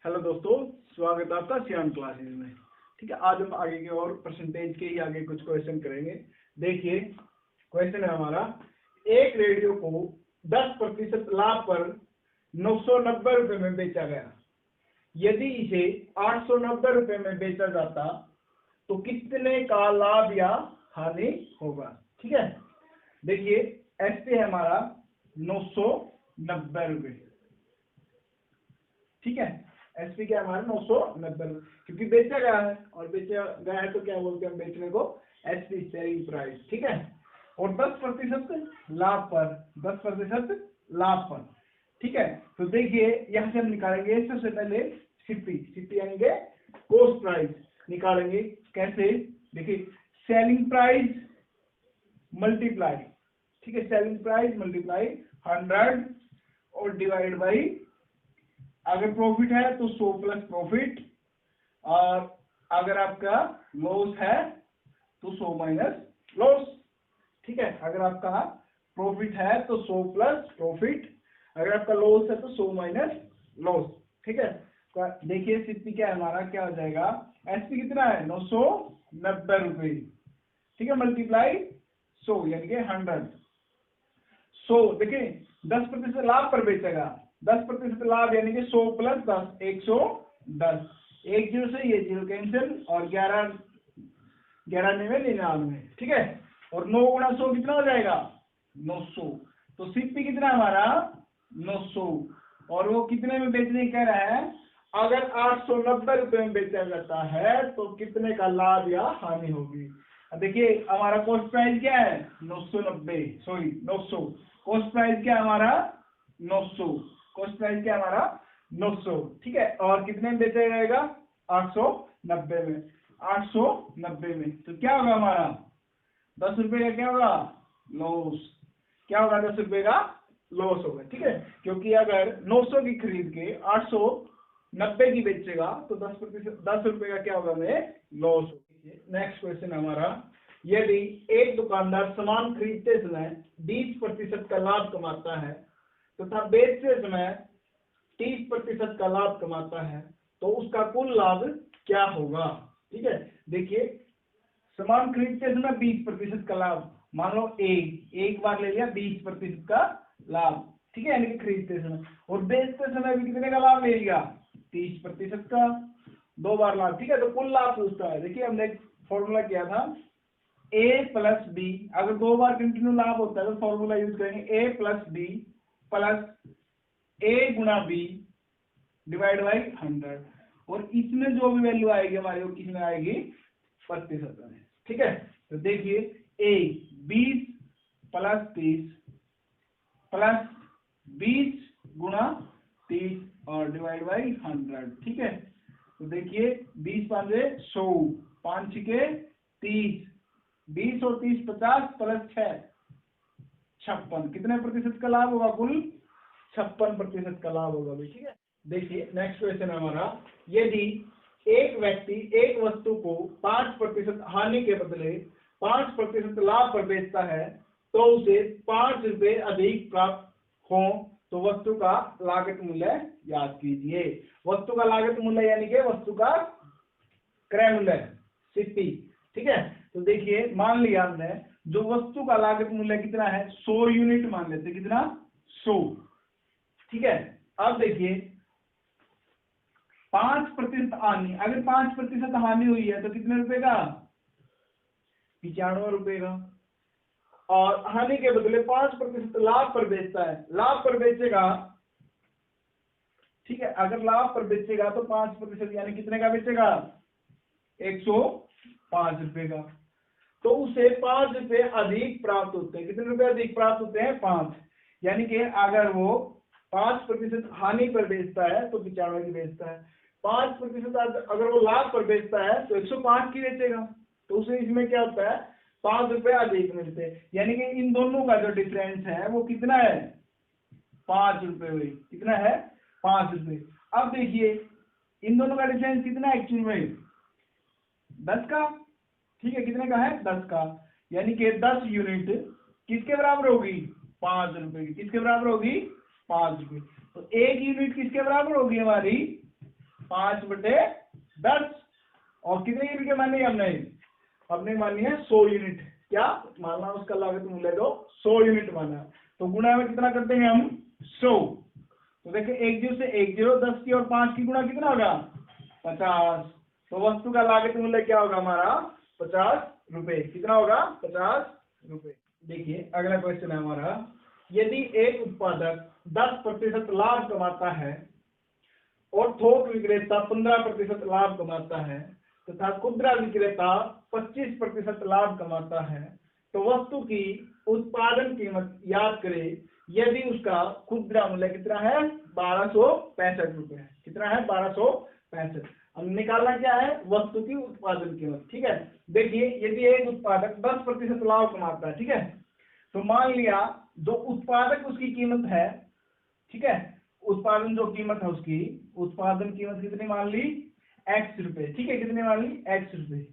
Hello दोस्तों, स्वागत है आपका सियान क्लासेस में। ठीक है, आज हम आगे के और परसेंटेज के ही आगे कुछ क्वेश्चन करेंगे। देखिए, क्वेश्चन है हमारा, एक रेडियो को 10% लाभ पर 990 रुपए में बेचा गया। यदि इसे 890 रुपए में बेचा जाता तो कितने का लाभ या हानि होगा। ठीक है, देखिए एसपी है हमारा 990 रुपए। ठीक है, एसपी क्या हमारा 990, क्योंकि बेचा गया है और बेचा गया है तो क्या बोलते हैं बेचने को, एसपी सेलिंग प्राइस। ठीक है, और 10% लाभ पर, 10% लाभ पर। ठीक है, तो देखिए यहां से हम निकालेंगे सबसे पहले सीपी यानी कि कॉस्ट प्राइस निकालेंगे। कैसे, देखिए सेलिंग प्राइस मल्टीप्लाई, ठीक है, सेलिंग प्राइस मल्टीप्लाई 100 और डिवाइड बाई, अगर प्रॉफिट है तो 100 प्लस प्रॉफिट, और अगर आपका लॉस है तो 100 माइनस लॉस। ठीक है, अगर आपका प्रॉफिट है तो 100 प्लस प्रॉफिट, अगर आपका लॉस है तो 100 माइनस लॉस। ठीक है, तो देखिए सीपी क्या है हमारा, क्या हो जाएगा, एसपी कितना है 990 रुपए। ठीक है, मल्टीप्लाई 100 यानी कि 100। 100 देखिए 10% लाभ पर बेचेगा, 10% लाभ यानी कि 100 प्लस 10 110, एक जीरो से ये जीरो कैंसिल, और 11 99। ठीक है, और 9 गुणा 100 कितना हो जाएगा 900। तो सीपी कितना हमारा 900, और वो कितने में बेचने कह रहा है, अगर 890 रुपए में बेचा जाता है तो कितने का लाभ या हानि होगी। देखिए हमारा कॉस्ट प्राइस क्या है 900, कॉस्ट प्राइस क्या है हमारा 900, कॉस्ट प्राइस क्या है हमारा 900। ठीक है, और कितने में बेचा जाएगा 890 में, 890 में। तो क्या होगा हमारा 10 रुपए का क्या होगा लॉस, क्या होगा 10 रुपए का लॉस होगा। ठीक है, क्योंकि अगर 900 की खरीद के 890 की बेचेगा तो 10 रुपए का क्या होगा हमें लॉस होगा। नेक्स्ट क्वेश्चन हमारा, यदि एक दुकानदार सामान खरीदते समय 20% का लाभ कमाता है तथा बेचते समय 30% का लाभ कमाता है तो उसका कुल लाभ क्या होगा। ठीक है, देखिए सामान खरीदते समय 20% का लाभ, मान लो एक बार ले लिया 20% का लाभ। ठीक है, यानी कि खरीदते समय, और बेचते समय भी कितने का लाभ ले लिया 30% का, 2 बार लाभ। ठीक है, तो कुल लाभ पूछता है। देखिए हमने एक फॉर्मूला किया था a प्लस बी, अगर 2 बार कंटिन्यू लाभ होता है तो फॉर्मूला यूज करेंगे a plus B plus a गुणा बी डिवाइड बाई 100, और इसमें जो भी वैल्यू आएगी हमारी वो किसमें आएगी प्रतिशत में। ठीक है, तो देखिए a 20 प्लस 30 प्लस 20 गुणा 30 और डिवाइड बाई 100। ठीक है, तो देखिए 20 5 100, 5 6 30, 20 और 30 50 प्लस 6 56, कितने प्रतिशत का लाभ होगा, कुल 56% का लाभ होगा। ठीक है, देखिए नेक्स्ट क्वेश्चन हमारा, यदि एक व्यक्ति एक वस्तु को 5% हानि के बदले 5% लाभ पर बेचता है तो उसे 5 रुपए अधिक प्राप्त हो तो वस्तु का लागत मूल्य याद कीजिए। वस्तु का लागत मूल्य यानी कि वस्तु का क्रय मूल्य सीपी। ठीक है, तो देखिए मान लिया हमने जो वस्तु का लागत मूल्य कितना है 100 यूनिट मान लेते, कितना 100। ठीक है, अब देखिए 5% हानि, अगर 5% हानि हुई है तो कितने रुपए का 95 रुपए का, और हानि के बदले 5% लाभ पर बेचता है, लाभ पर बेचेगा। ठीक है, अगर लाभ पर बेचेगा तो 5% यानी कितने का बेचेगा 105 रुपए का, तो उसे 5 रुपए अधिक प्राप्त होते हैं। कितने रुपए अधिक प्राप्त होते हैं 5, यानी कि अगर वो 5% हानि पर बेचता है तो 95 की बेचता है, 5% अगर वो लाभ पर बेचता है तो 105 की बेचेगा, तो उसे इसमें क्या होता है 5 रुपए अधिक मिलते हैं। यानी कि इन दोनों का जो डिफरेंस है वो कितना है 5 रुपए हुई, कितना है 5 रुपए। अब देखिए इन दोनों का डिफरेंस कितना है एक्चुअल में 10 का। ठीक है, कितने का है 10 का, यानी कि 10 यूनिट किसके बराबर होगी 5 रुपए की, किसके बराबर होगी 5 रुपए। तो 1 यूनिट किसके बराबर होगी हमारी 5/10। और कितने यूनिट की मानी हमने मानी है 100 यूनिट। क्या मानना उसका लागत मूल्य तो 100 यूनिट माना। तो गुणा में कितना कर देंगे हम 100। तो देखिए 1 0 से 1 0, 10 की और 5 की गुणा कितना होगा 50। तो वस्तु का लागत मूल्य क्या होगा हमारा 50 रुपए। कितना होगा 50 रुपए। देखिए अगला क्वेश्चन है हमारा, यदि एक उत्पादक 10% लाभ कमाता है और थोक विक्रेता 15% लाभ कमाता है तथा खुदरा विक्रेता 25% लाभ कमाता है, तो वस्तु की उत्पादन कीमत याद करें यदि उसका खुदरा मूल्य कितना है 1265 रुपए। कितना है 1265। अब निकालना क्या है वस्तु की उत्पादन कीमत। ठीक है, देखिए यदि एक उत्पादक 10% लाभ कमाता है, ठीक है, तो मान लिया जो उत्पादक उसकी कीमत है, ठीक है, उत्पादन जो कीमत है उसकी उत्पादन कीमत कितनी मान ली x रुपए। ठीक है, कितनी मान ली x रुपए।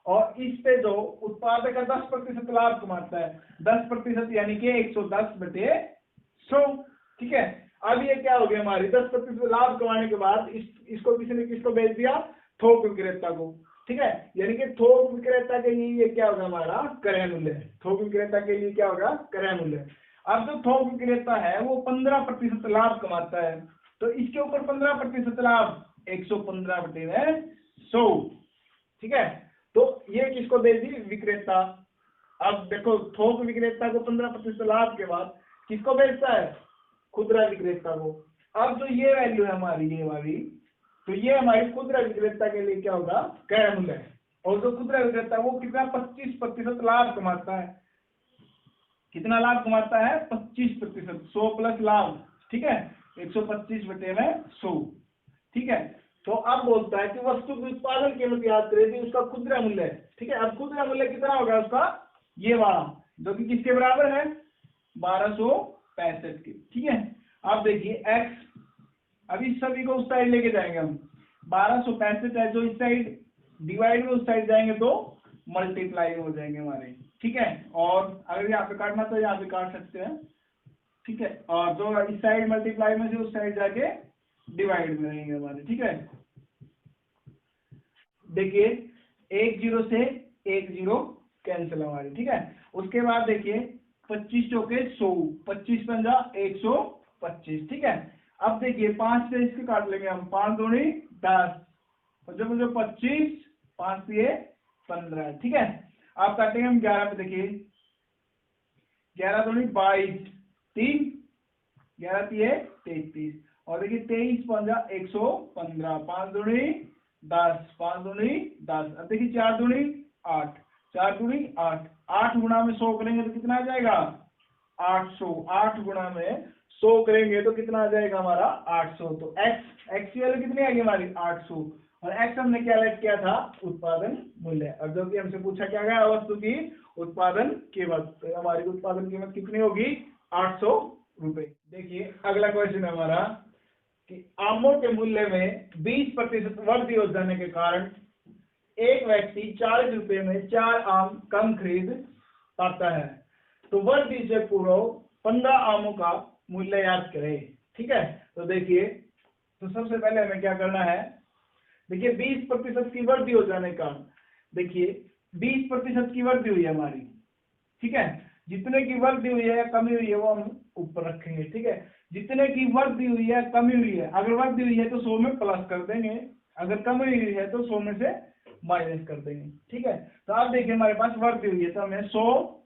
और इस पे जो उत्पादक का 10% लाभ कमाता है 10% यानी कि 110/100। ठीक है, अब ये क्या हो गया हमारी 10% लाभ कमाने के बाद इसको किसी ने किसको बेच दिया थोक विक्रेता को। ठीक है, यानी कि थोक विक्रेता के लिए ये क्या होगा हमारा क्रय मूल्य। थोक विक्रेता के लिए क्या होगा क्रय मूल्य। अब जो थोक विक्रेता है वो 15% लाभ कमाता है, तो इसके ऊपर 15% लाभ 115/100। ठीक है, तो ये किसको दे दी विक्रेता। अब देखो थोक विक्रेता को 15% लाभ के बाद किसको बेचता है खुदरा विक्रेता को। अब जो ये वैल्यू है हमारी ये वाली, तो ये हमारी खुदरा विक्रेता के लिए क्या होगा क्रय मूल्य है। और जो खुदरा विक्रेता वो कितना 25% लाभ कमाता है। कितना लाभ कमाता है 25%, 100 प्लस लाभ। ठीक है, 125/100। ठीक है, तो अब बोलता है कि वस्तु की उत्पादन कीमत याद करेगी उसका खुदरा मूल्य। ठीक है, अब खुदरा मूल्य कितना होगा उसका ये वाला जो कि किसके बराबर है 1265 के। ठीक है, अब देखिए x, अभी सभी को उस साइड लेके जाएंगे हम। 1265 है जो इस साइड डिवाइड में उस साइड जाएंगे तो मल्टीप्लाई हो जाएंगे हमारे। ठीक है, और अगर यहाँ पे काटना तो यहाँ पे काट सकते हैं। ठीक है, और जो इस साइड मल्टीप्लाई में से उस साइड जाके डिवाइड में रहेंगे हमारे। ठीक है, देखिए 1 0 से 1 0 कैंसिल हमारी। ठीक है, उसके बाद देखिए 25 चौके 100, 25 पंजा 125। ठीक है, अब देखिए 5 से इसके काट लेंगे हम, 5 दूनी 10, मुझे 25, 5 दिए 15। ठीक है, आप काटेंगे हम 11 पे। देखिए 11 दूनी 22, 3 11 दिए 33। और देखिए 23 पंजा 115, 5 दूनी 10, 5 दूनी 10। अब देखिए 4 दूनी 8, 4 दूनी 8, 8 गुणा में 100 करेंगे तो कितना आ जाएगा 800। 8 गुणा में 100 करेंगे तो कितना आ जाएगा हमारा 800। तो x की वैल्यू कितनी आएगी हमारी 800। और x हमने क्या लेट किया था उत्पादन मूल्य। अब जो कि हमसे पूछा क्या गया वस्तु की उत्पादन कीमत, तो हमारी उत्पादन कीमत कितनी होगी 800 रुपए। देखिए अगला क्वेश्चन है हमारा कि आमों के मूल्य में 20% वृद्धि हो जाने के कारण एक व्यक्ति 40 रुपए में 4 आम कम खरीद पाता है, तो वृद्धि से पूर्व 15 आमों का मूल्य याद करें। ठीक है, तो देखिए तो सबसे पहले हमें क्या करना है, देखिए 20% की वृद्धि हो जाने का, देखिए 20% की वृद्धि हुई है हमारी। ठीक है, जितने की वृद्धि हुई है या कमी हुई है वो हम ऊपर रखेंगे। ठीक है, जितने की वृद्धि हुई है कमी हुई है, अगर वृद्धि हुई है तो 100 में प्लस कर देंगे, अगर कमी हुई है तो 100 में से माइनस कर देंगे। ठीक है, तो आप देखिए हमारे पास वृद्धि हुई है तो हमें 100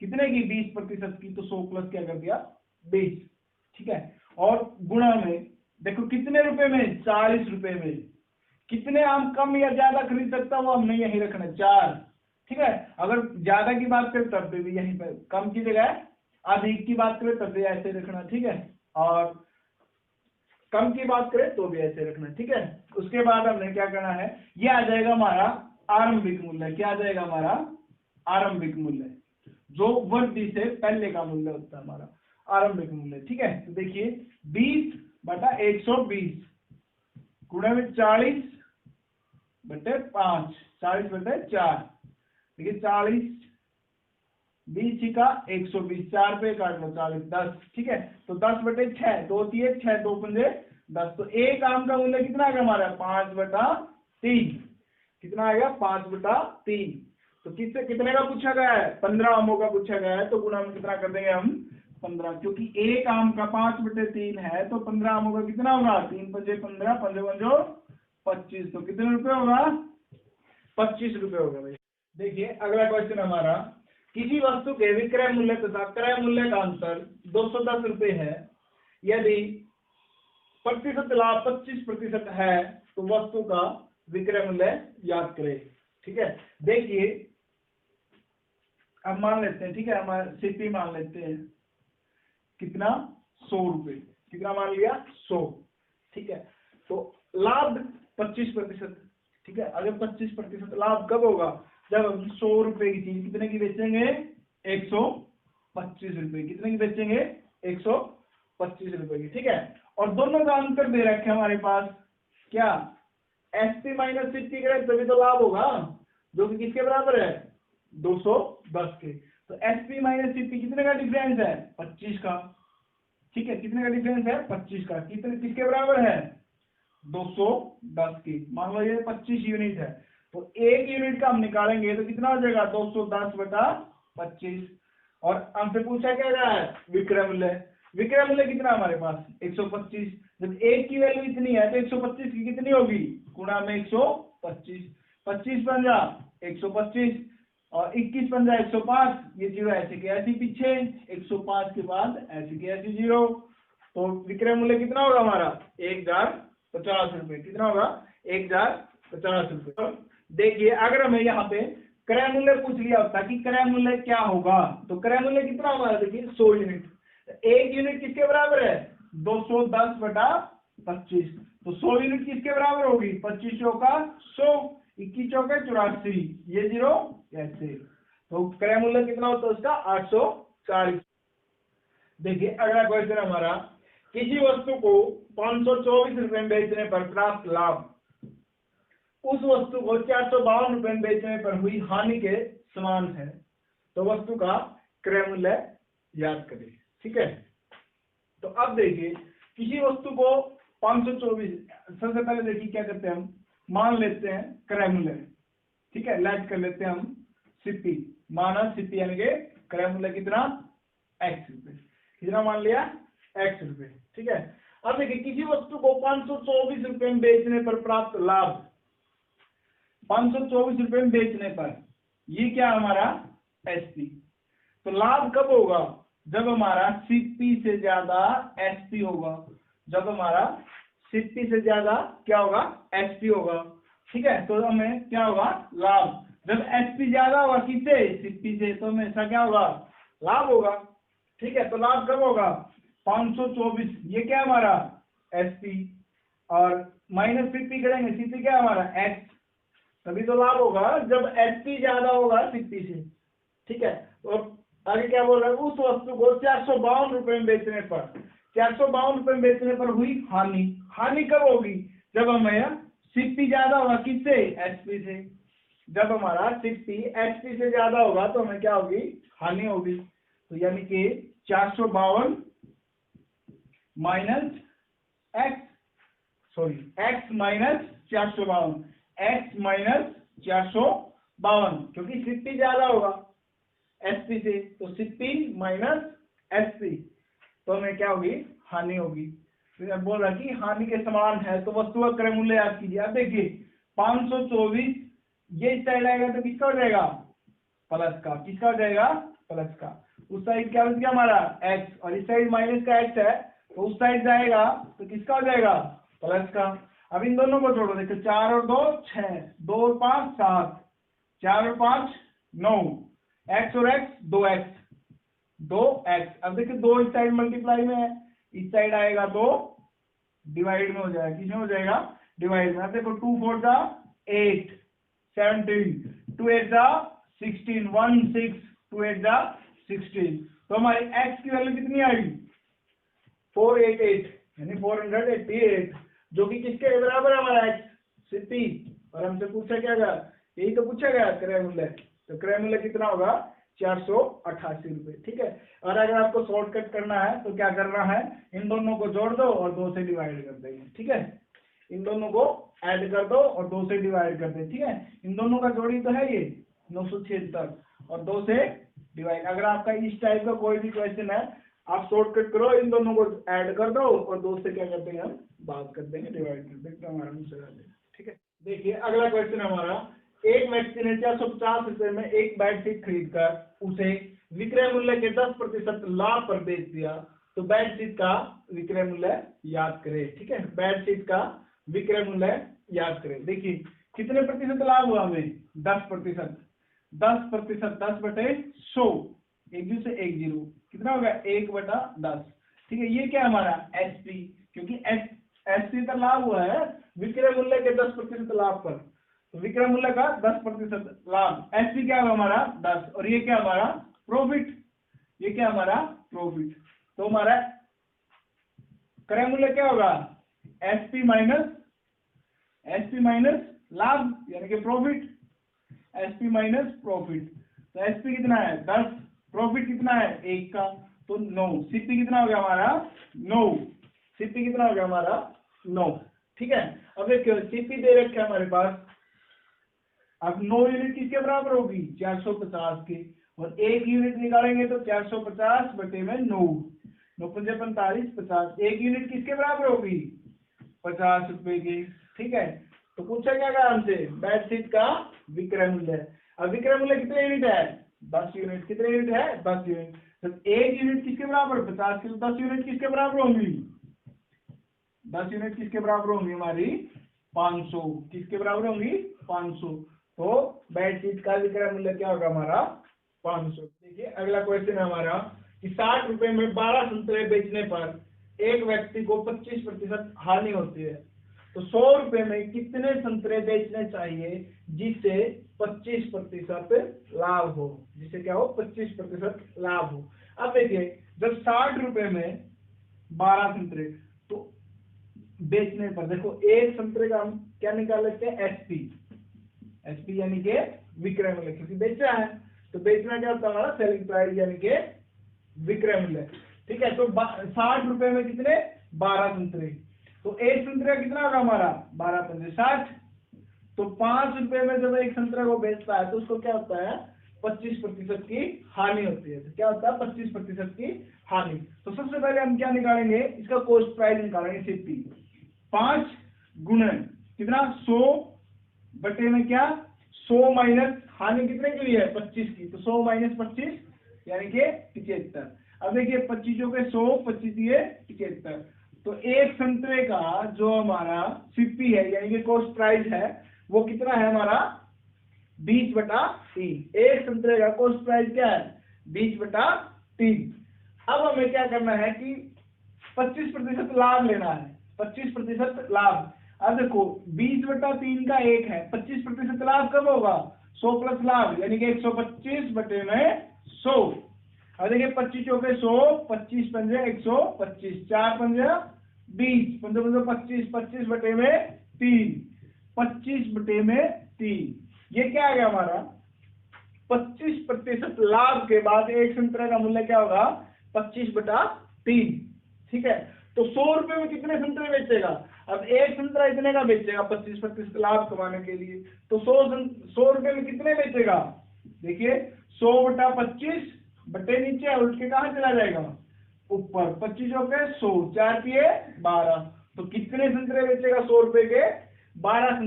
कितने की 20% की, तो 100 प्लस क्या कर दिया 20। ठीक है, और गुणा में देखो कितने रुपए में 40 रुपए में। कितने आम कम या ज्यादा खरीद सकता वो हमने यही रखना 4। ठीक है, अगर ज्यादा की बात करें तब भी यहीं पर, कम की जगह अधिक की बात करें तब भी ऐसे रखना। ठीक है, और कम की बात करें तो भी ऐसे रखना। ठीक है, उसके बाद हमने क्या करना है, ये आ जाएगा हमारा आरंभिक मूल्य। क्या आ जाएगा हमारा आरंभिक मूल्य, जो वृद्धि से पहले का मूल्य होता है हमारा आरंभिक मूल्य। ठीक है, तो देखिए 20/120 गुणा में 40/5, 40/4। देखिए 40 20 का 120, 4 पे काट लो 40 10। ठीक है, तो 10/6, 2 दिए 6, 2 पंजे 10। तो एक आम का मूल्य कितना आएगा हमारा 5/3। कितना आएगा 5/3। तो किससे कितने का पूछा गया है 15 आमों का पूछा गया है, तो गुणा में कितना कर देंगे हम 15, क्योंकि एक आम का 5/3 है तो 15 आमों का कितना होगा 3 × 5 = 15, 5 × 5 = 25। तो कितने रुपए होगा 25 रुपए होगा भाई। देखिए अगला क्वेश्चन हमारा, किसी वस्तु के विक्रय मूल्य तथा क्रय मूल्य का अंतर 210 रुपए है, यदि प्रतिशत लाभ 25% है तो वस्तु का विक्रय मूल्य याद करें। ठीक है, देखिए अब मान लेते हैं, ठीक है, हमारे सीपी मान लेते हैं कितना 100 रुपए, कितना मान लिया 100। ठीक है, तो लाभ 25%। ठीक है, अगर 25% लाभ कब होगा जब हम 100 रुपए की चीज कितने की बेचेंगे 125 रुपए। कितने की बेचेंगे 125 रुपए की। ठीक है, और दोनों का अंतर दे रखे हमारे पास, क्या एसपी माइनस सीपी करें तभी तो लाभ होगा, जो कि किसके बराबर है 210 के। तो एसपी माइनस सीपी कितने का डिफरेंस है 25 का। ठीक है, कितने का डिफरेंस है 25 का। कितने किसके बराबर है 210 की। मान लो ये 25 यूनिट है, तो एक यूनिट का हम निकालेंगे तो कितना हो जाएगा 210/25। और हमसे पूछा क्या गया है विक्रय मूल्य। विक्रय मूल्य कितना हमारे पास 125। जब एक की वैल्यू इतनी है तो 125 की कितनी होगी गुणा में 125। 25 पंजा 125 और 21 पंजा 105। ये जीरो ऐसे के ऐसे पीछे, 105 के बाद ऐसे के ऐसे जीरो। तो विक्रय मूल्य कितना होगा हमारा 1050 रुपए। कितना होगा 1050 रुपए। देखिए अगर हमें यहाँ पे क्रय मूल्य पूछ लिया होता कि क्रय मूल्य क्या होगा, तो क्रय मूल्य कितना हमारा देखिए 100 यूनिट। एक यूनिट किसके बराबर है 210/25। तो 100 यूनिट किसके बराबर होगी 25 चौका 100, 21 चौका 84, ये जीरो ऐसे। तो क्रय मूल्य कितना होता है उसका 840। देखिए अगला क्वेश्चन हमारा, किसी वस्तु को 524 रुपए में बेचने पर प्राप्त लाभ उस वस्तु को 452 रुपए में बेचने पर हुई हानि के समान है, तो वस्तु का क्रय मूल्य याद करें। ठीक है, तो अब देखिए किसी वस्तु को 524, सबसे पहले देखिए क्या करते हैं हम मान लेते हैं क्रय मूल्य। ठीक है, लेट कर लेते हैं हम सीपी, माना सीपी यानी कि क्रय मूल्य कितना x रुपए। कितना मान लिया x रुपए। ठीक है, अब देखिए किसी वस्तु को 524 रुपए में बेचने पर प्राप्त लाभ 524 रुपए में बेचने पर, ये क्या हमारा एसपी। तो लाभ कब होगा जब हमारा सीपी से ज्यादा एसपी होगा। जब हमारा सीपी से ज्यादा क्या होगा एसपी होगा। ठीक है, तो हमें क्या होगा लाभ। जब एसपी ज्यादा होगा किससे सीपी से, तो हमेशा क्या होगा लाभ होगा। ठीक है, तो लाभ कब होगा 524, ये क्या हमारा एसपी, और माइनस सीपी करेंगे, सीपी क्या हमारा एक्स, तभी तो लाभ होगा जब एसपी ज्यादा होगा सीपी से। ठीक है, तो आगे क्या बोल रहा है, उस वस्तु को 452 रुपए में बेचने पर, 452 रुपए में बेचने पर हुई हानि। हानि कब होगी जब हमें सीपी ज्यादा होगा किससे एसपी से। जब हमारा सीपी एसपी से ज्यादा होगा तो हमें क्या होगी हानि होगी। तो यानी कि 452 minus x, sorry x minus 452, x minus 452, क्योंकि सीपी ज्यादा होगा एसपी से, तो सीपी माइनस एसपी, तो हमें क्या होगी हानि होगी। तो बोल रहा कि हानि के समान है, तो वस्तु का क्रय मूल्य याद कीजिए। अब देखिए 524 ये इस साइड आएगा तो किसका हो जाएगा प्लस का, किसका हो जाएगा प्लस का। उस साइड क्या हो गया हमारा एक्स, और इस साइड माइनस का एक्स है, तो उस साइड जाएगा तो किसका हो जाएगा प्लस का। अब इन दोनों को जोड़ो, देखो 4 और 2 6, 2 और 5 7, 4 और 5 9, एक्स और एक्स 2x, 2x। अब देखिए 2 इस साइड मल्टीप्लाई में है, इस साइड आएगा तो डिवाइड में हो जाएगा, किसमें हो जाएगा डिवाइड में। अब देखो 2 4 जा 8 17, 2 8 जा 16, 1 6, 2 8 जा 16। तो हमारी x की वैल्यू कितनी आएगी 488, यानी 488, जो कि किसके बराबर है हमारा x सीपी। और हमसे पूछा क्या गया, यही तो पूछा गया क्रय मूल्य। तो क्रय मूल्य कितना होगा 488 रुपए। ठीक है, और अगर आपको शॉर्टकट करना है तो क्या करना है, इन दोनों को जोड़ दो और 2 से डिवाइड कर देंगे। ठीक है, इन दोनों को ऐड कर दो और 2 से डिवाइड कर दें। ठीक है, इन दोनों का जोड़ी तो है ये 976 और 2 से डिवाइड। अगर आपका इस टाइप का कोई भी क्वेश्चन है, आप शॉर्टकट करो, इन दोनों को ऐड कर दो और 2 से क्या करते हैं हम बात कर देंगे, डिवाइड कर देंगे, हमारा आंसर आ जाएगा। ठीक है, देखिए अगला क्वेश्चन हमारा, एक व्यक्ति ने 450 रुपए में एक बेडशीट खरीदकर उसे विक्रय मूल्य के 10% लाभ पर बेच दिया, तो बेडशीट का विक्रय मूल्य याद करें। ठीक है, बेडशीट का विक्रय मूल्य याद करें। देखिए कितने प्रतिशत लाभ हुआ हमें, 10%। 10%, 10/100, एक जीरो से एक जीरो, कितना होगा 1/10। ठीक है, ये क्या हमारा एसपी, क्योंकि एसपी का लाभ हुआ है विक्रय मूल्य के 10% लाभ पर, तो विक्रय मूल्य का 10% लाभ, एसपी क्या होगा हमारा 10, और ये क्या हमारा प्रॉफिट, ये क्या हमारा प्रॉफिट। तो हमारा क्रय मूल्य क्या होगा, एसपी माइनस लाभ यानी कि प्रॉफिट, एसपी माइनस प्रॉफिट। तो एसपी कितना है 10, प्रॉफिट कितना है 1 का, तो 9। सीपी कितना हो गया हमारा 9, सीपी कितना हो गया हमारा 9। ठीक है, अब देखिए सीपी दे रखे हमारे पास, अब 9 यूनिट किसके बराबर होगी 450 की, और 1 यूनिट निकालेंगे तो 450 बटे में 9, 9 पंजे 45, 50, 1 यूनिट किसके बराबर होगी 50 रुपए की। ठीक है, तो पूछा क्या गया हमसे, बेडशीट का विक्रय मूल्य। अब विक्रय मूल्य कितने यूनिट है 10 यूनिट, कितने यूनिट है 10 यूनिट, तो 1 यूनिट किसके बराबर 50 की, 10 यूनिट किसके बराबर होंगी, 10 यूनिट किसके बराबर होंगी हमारी 500, किसके बराबर होंगी 500। तो बेडशीट का विक्रय मूल्य क्या होगा हमारा 500। देखिए अगला क्वेश्चन है हमारा कि 60 रुपए में 12 संतरे बेचने पर एक व्यक्ति को 25% हानि होती है, तो 100 रुपए में कितने संतरे बेचने चाहिए जिससे 25% लाभ हो, जिससे क्या हो 25% लाभ हो। अब देखिए जब 60 रुपए में 12 संतरे तो बेचने पर, देखो एक संतरे का हम क्या निकाल लेते हैं एसपी, एसपी यानी कि विक्रय मूल्य, क्योंकि बेचा है तो बेचना क्या होता है हमारा सेलिंग प्राइस यानी कि विक्रय मूल्य। ठीक है, तो 60 रुपए में कितने 12 संतरे, तो एक संतरा कितना होगा हमारा 12 पंजे 60, तो 5 रुपए में जब एक संतरा को बेचता है तो उसको क्या होता है 25% की हानि होती है। तो क्या होता है 25% की हानि। तो सबसे पहले हम क्या निकालेंगे, इसका कॉस्ट प्राइस निकालेंगे सीपी, 5 गुणे कितना 100 बटे में क्या 100 माइनस हानि कितने के लिए है 25 की, तो 100 माइनस 25 यानी कि 75। अब देखिए 25 के 100, 25 ये 75, तो एक संतरे का जो हमारा सीपी है यानी कि कॉस्ट प्राइस है वो कितना है हमारा 20/3। एक संतरे का कॉस्ट प्राइस क्या है 20/3। अब हमें क्या करना है कि 25% लाभ लेना है, 25% लाभ। अब देखो 20/3 का 1 है, 25% लाभ कब होगा 100 प्लस लाभ यानी कि 125 बटे में 100। अब देखिए 25 के 100, 25 पंजे 125, 4 पंजे 20, 15 25, 25 बटे में 3, 25 बटे में 3, ये क्या आ गया हमारा 25% लाभ के बाद एक संतरे का मूल्य क्या होगा 25/3। ठीक है, तो 100 रुपए में कितने संतरे बेचेगा, अब एक संतरा इतने का बेचेगा 25% लाभ कमाने के लिए, तो 100 रुपए में कितने बेचेगा, देखिए 100/25 बटे नीचे उल्ट के कहां चला जाएगा ऊपर, 25 के 100, 4 पिए 12, तो कितने संतरे बेचेगा 100 रुपए के 12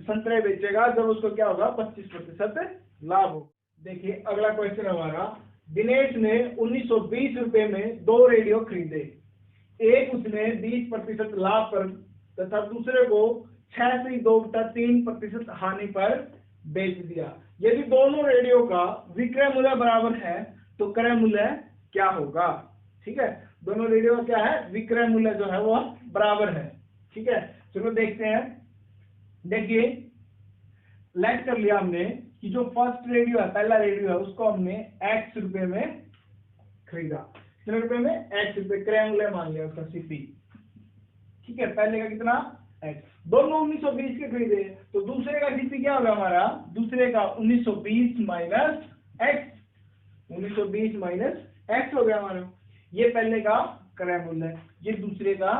संतरे बेचेगा जब उसको क्या होगा 25% लाभ हो। देखिए अगला क्वेश्चन हमारा, दिनेश ने 1920 रुपए में 2 रेडियो खरीदे, एक उसने 20% लाभ पर तथा दूसरे को 6.2/3% हानि पर बेच दिया। यदि दोनों रेडियो का विक्रय मूल्य बराबर है तो क्रय मूल्य क्या होगा। ठीक है, दोनों रेडियो का क्या है विक्रय मूल्य जो है वो बराबर है। ठीक है, चलो देखते हैं। देखिए लेट कर लिया हमने कि जो फर्स्ट रेडियो है पहला रेडियो है उसको हमने x रुपए में खरीदा, कितने रुपए में x रुपए, क्रय मूल्य मान लिया उसका सीपी। ठीक है, पहले का कितना x, दोनों 1920 के खरीदे, तो दूसरे का सीपी क्या होगा हमारा, दूसरे का 1920 माइनस x, 1920 माइनस एक्स हो गया हमारा। ये पहले का क्रय मूल्य है, ये दूसरे का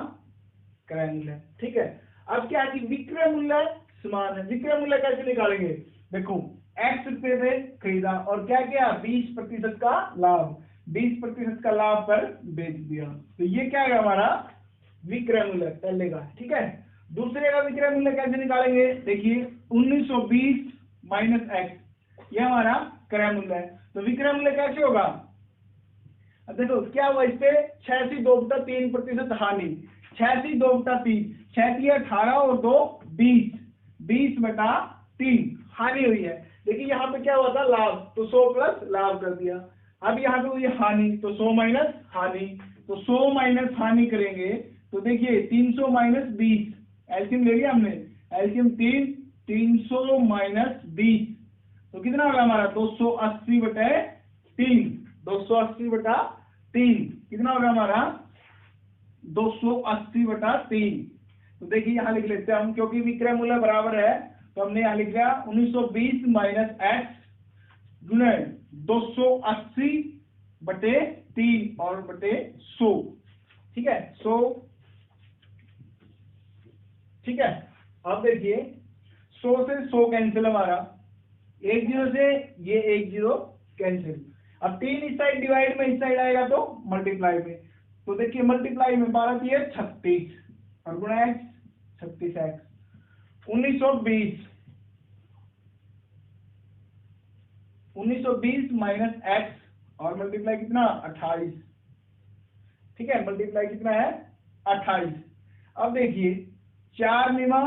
क्रय मूल्य है। ठीक है, अब क्या है कि विक्रय मूल्य समान है। विक्रय मूल्य कैसे निकालेंगे? देखो, x रुपए में खरीदा और क्या किया, 20% का लाभ, 20% का लाभ पर बेच दिया, तो ये क्या है हमारा विक्रय मूल्य पहले का। ठीक है, दूसरे का विक्रय मूल्य कैसे निकालेंगे? देखिए 1920 माइनस एक्स, ये हमारा क्रय मूल्य है। तो विक्रय मूल्य कैसे होगा? अब देखो क्या हुआ इस पे 86.3% हानि, 86.3, 36 18 और 2 20, 20/3 हानि हुई है। देखिए यहाँ पे क्या हुआ था लाभ, तो 100 प्लस लाभ कर दिया। अब यहाँ पे हुई हानि, तो 100 माइनस हानि, तो 100 माइनस हानि करेंगे तो देखिए 300 माइनस 20, एलसीएम ले लिया हमने, एलसीएम 300 माइनस 20, तो कितना होगा हमारा 280/3, 280/3 कितना होगा हमारा 280/3। तो देखिए यहाँ लिख लेते हैं हम, क्योंकि विक्रय मूल्य बराबर है तो हमने यहाँ लिख लिया 1920 माइनस एक्स गुणे 280/3 और बटे 100। ठीक है 100। ठीक है, अब देखिए 100 से 100 कैंसिल हमारा, 1 0 से ये 1 0 कैंसिल। अब 3 इस साइड डिवाइड में इस साइड आएगा तो मल्टीप्लाई में, तो देखिए मल्टीप्लाई में 12 दिए 36 और गुणा एक्स 36x। 1920 माइनस एक्स और मल्टीप्लाई कितना 28। ठीक है, मल्टीप्लाई कितना है 28। अब देखिए 4 निमा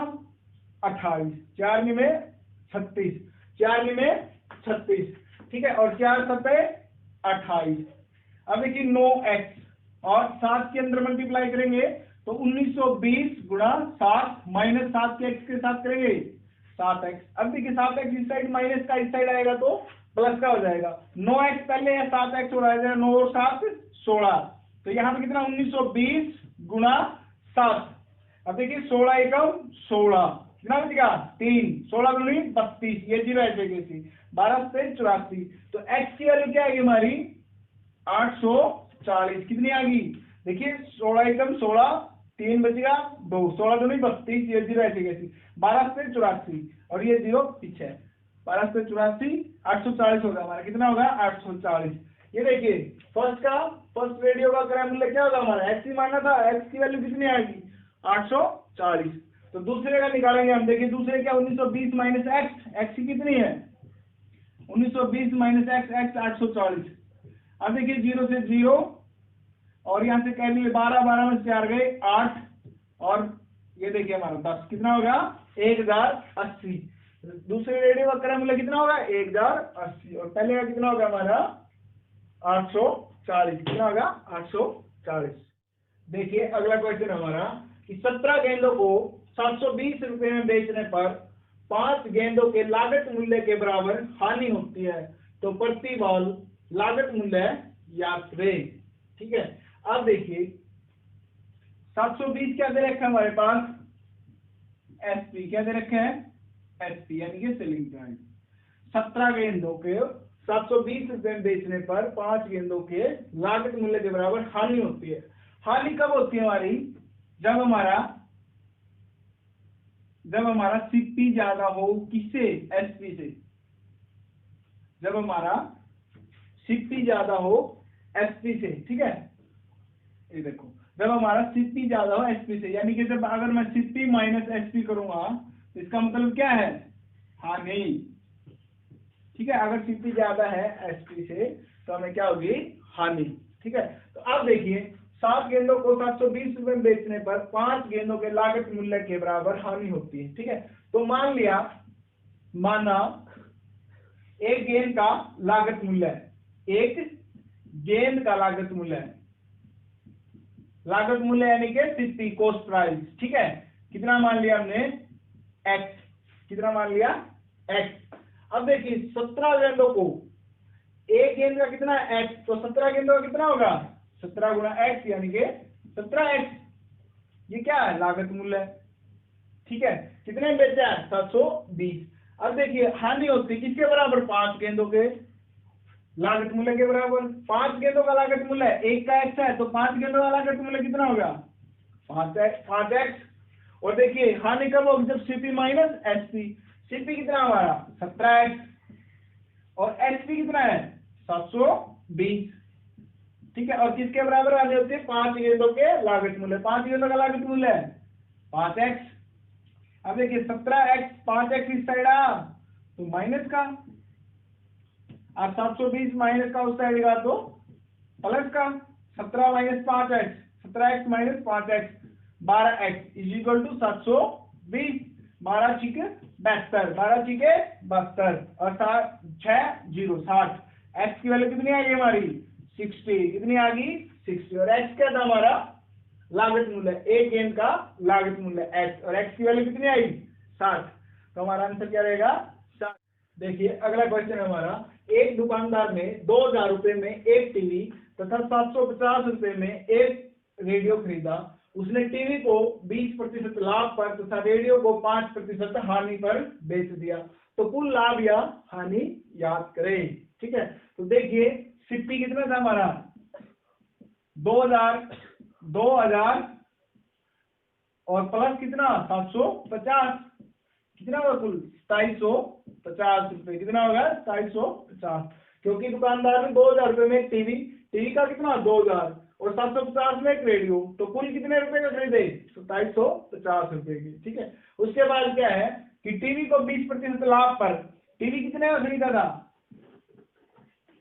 28, 4 निमे 36, 4 निमे 36। ठीक है, और 4 सत्ते 28। अब देखिए 9x और 7 के अंदर मल्टीप्लाई करेंगे तो 1920 गुणा 7 माइनस 7 के x के साथ करेंगे 7x। अब देखिए 7x इस साइड माइनस का इस साइड आएगा तो प्लस का हो जाएगा, 9x पहले है 7x हो जाएगा, 9 और 7 16, तो यहाँ पे कितना 1920 गुणा 7। अब देखिए 16 एकम 16 कितना बचेगा 3, 16 दूनी 32, ये 0 ऐसे कैसे 12 से 84, तो x की वैल्यू क्या आएगी हमारी 840। कितनी आ गई? देखिए 16 एकम 16, 3 बचेगा 2, 16 दूनी 32, ये 0 ऐसे कैसे 12 से 84 और ये 0 पीछे, 12 से 84 840 होगा हमारा, कितना होगा 840। ये देखिए फर्स्ट रेडियो का क्रय मूल्य क्या होगा हमारा, x ही मानना था, x की वैल्यू कितनी आएगी 840। तो दूसरे का निकालेंगे हम, देखिए दूसरे क्या 1920 माइनस एक्स की कितनी है 1920 माइनस एक्स 840। अब देखिए 0 से 0 और यहाँ से कह लिए 12, 12 में 4 गए 8 और ये देखिए हमारा 10, कितना होगा 1080। दूसरे रेडियो का क्रय मूल्य कितना होगा 1080 और पहले का कितना होगा हमारा 840, कितना होगा 840। देखिए अगला क्वेश्चन हमारा कि 17 गेंदों को 720 रुपए में बेचने पर 5 गेंदों के लागत मूल्य के बराबर हानि होती है, तो प्रति बॉल लागत मूल्य याद करें। ठीक है, अब देखिए 720 क्या दे रखा है हमारे पास एसपी, क्या दे रखे हैं एसपी यानी कि सेलिंग प्राइस। 17 गेंदों के 720 रुपए में बेचने पर 5 गेंदों के लागत मूल्य के बराबर हानि होती है। हानि कब होती है हमारी, जब हमारा सीपी ज्यादा हो, किससे एसपी से, जब हमारा सीपी ज्यादा हो एसपी से। ठीक है, ये देखो जब हमारा सीपी ज्यादा हो एसपी से, यानी कि जब अगर मैं सीपी माइनस एसपी करूंगा तो इसका मतलब क्या है हानि। ठीक है, अगर सीपी ज्यादा है एसपी से तो हमें क्या होगी हानि। ठीक है, तो अब देखिए 7 गेंदों को 720 रुपए में बेचने पर 5 गेंदों के लागत मूल्य के बराबर हानि होती है। ठीक है, तो माना एक गेंद का लागत मूल्य है, एक गेंद का लागत मूल्य है, लागत मूल्य यानी कि सीपी कॉस्ट प्राइस। ठीक है, कितना मान लिया हमने एक्स, कितना मान लिया एक्स। अब देखिए 17 गेंदों को, एक गेंद का कितना एक्स, तो 17 गेंदों का कितना होगा 17 गुणा एक्स यानी कि 17x, ये क्या है लागत मूल्य है। ठीक है, कितने में बेचा है 720। अब देखिए हानि होती किसके बराबर 5 गेंदों के, लागत मूल्य के बराबर। 5 गेंदों का लागत मूल्य एक का x है, तो 5 गेंदों का लागत मूल्य कितना होगा 5x। और देखिए हानि कब होगी, जब सीपी माइनस एसपी। सीपी कितना हमारा 17x और एसपी कितना है 720, ठीक है। और किसके बराबर वाले होते हैं 5 गेंदों के लागत मूल्य। 5 गेंदों का लागत मूल्य है 5x। अब देखिए 17x 5x इस साइड आ तो माइनस का, अब 720 माइनस का उस साइड का तो प्लस का। 17 minus 5x 17x minus 5x 12x is equal to 720। 12 छिके 72, 12 छिके 72 और 6 0 60। x की वैल्यू कितनी आ गई हमारी 60, कितनी आ गई 60। और x क्या था हमारा लागत मूल्य, एक गेंद का लागत मूल्य x, और x की वैल्यू कितनी आई 60। तो हमारा आंसर क्या रहेगा 60। देखिए अगला क्वेश्चन है हमारा, एक दुकानदार ने 2000 रुपए में एक टीवी तथा 750 रुपए में एक रेडियो खरीदा। उसने टीवी को 20% लाभ पर तथा रेडियो को 5% हानि पर बेच दिया। तो कुल लाभ या हानि याद करें, ठीक है। तो देखिए सीपी कितना था हमारा 2000 और प्लस कितना 750, कितना होगा कुल 2750 रुपए। कितना होगा 2750, क्योंकि दुकानदार ने 2000 रुपए में टीवी का कितना 2000 और 750 में एक रेडियो, तो कुल कितने रुपए का खरीदे 2750 रुपए की, ठीक है। उसके बाद क्या है कि टीवी को 20% लाभ पर, टीवी कितने का खरीदा था,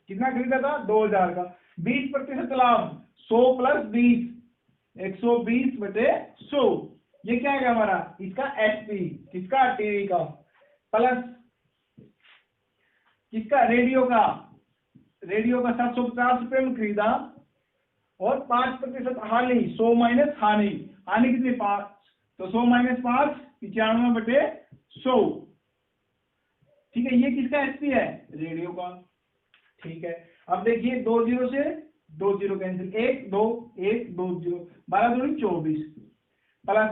कितना खरीदा था 2000 का, 20% लाभ 100 प्लस 20 120/100। ये क्या है हमारा इसका एसपी, किसका टीवी का, प्लस किसका रेडियो का 750 रुपए में खरीदा और 5% हानि 100 माइनस हानि कितनी 5, तो 100 माइनस 5 95/100, ठीक है। ये किसका एसपी है रेडियो का, ठीक है। अब देखिए 2 0 से 2 0 कैंसिल, 1 2 1 2 0 12 दूनी 24 प्लस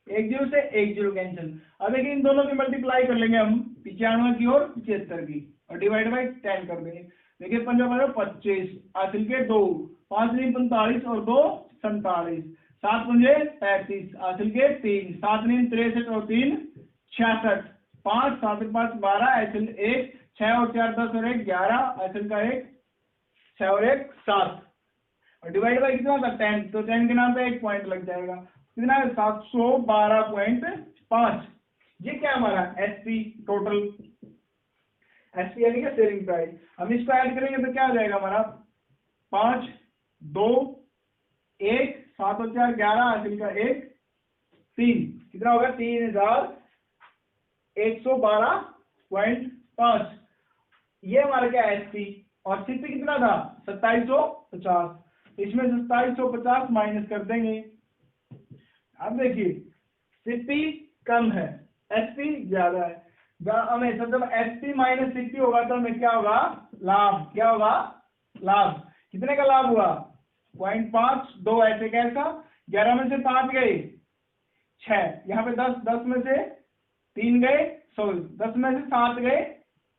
1 0 से 1 0 कैंसिल। अब देखिए इन दोनों की मल्टीप्लाई कर लेंगे हम 95 की और 75 की और डिवाइड बाई 10 कर देंगे। देखिए 55 25 हासिल के 2 5 नहीं 45 और 2 47 7 पंजे 35 हासिल के 3 7 नहीं 63 और 3 66 5 7 5 12 हासिल 1 6 और 4 10 और 1 11 हासिल का 1 6 और 1 7 और डिवाइड बाई कितना था 10, तो 10 के नाम पे 1 पॉइंट लग जाएगा, कितना है 712.5। ये क्या हमारा एसपी टोटल, एसपी यानी कि सेलिंग प्राइस। हम इसको ऐड करेंगे तो क्या हो जाएगा हमारा 5 2 1 7 और 4 11 हासिल का 1 3, कितना होगा 3112.5। ये हमारा क्या एसपी और सीपी कितना था 2750, इसमें 2750 माइनस कर देंगे। अब देखिए सीपी कम है एसपी ज्यादा है, हमेशा जब एसपी माइनस सीपी होगा तो हमें क्या होगा लाभ, क्या होगा लाभ, कितने का लाभ हुआ 0.5 2 ऐसे कैसा 11 में से 5 गए 6, यहाँ पे 10 में से 3 गए 10 में से 7 गए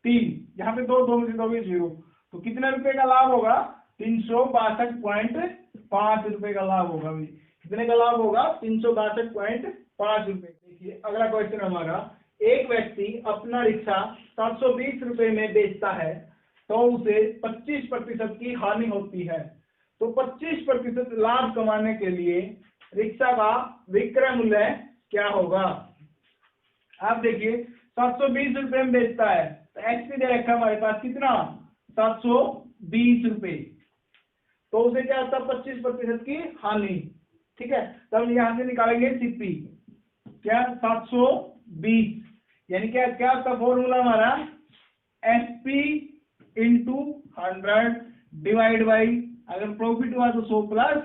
3, यहाँ पे 2 में से 2 गए 0, तो कितने रुपए का लाभ होगा 362.5 रुपए का लाभ होगा। भाई कितने का लाभ होगा 362.5 रुपए। देखिए अगला क्वेश्चन हमारा, एक व्यक्ति अपना रिक्शा 720 रुपए में बेचता है तो उसे 25% की हानि होती है, तो 25% लाभ कमाने के लिए रिक्शा का विक्रय मूल्य क्या होगा। आप देखिए 720 रुपए में बेचता है तो एक्सपी दे रखा है हमारे पास कितना 720 रुपए, तो उसे क्या होता है 25% की हानि, ठीक है। तब यहां से निकालेंगे सीपी क्या 720 यानी क्या आपका फॉर्मूला हमारा एसपी इंटू 100 डिवाइड बाई, अगर प्रॉफिट हुआ तो 100 प्लस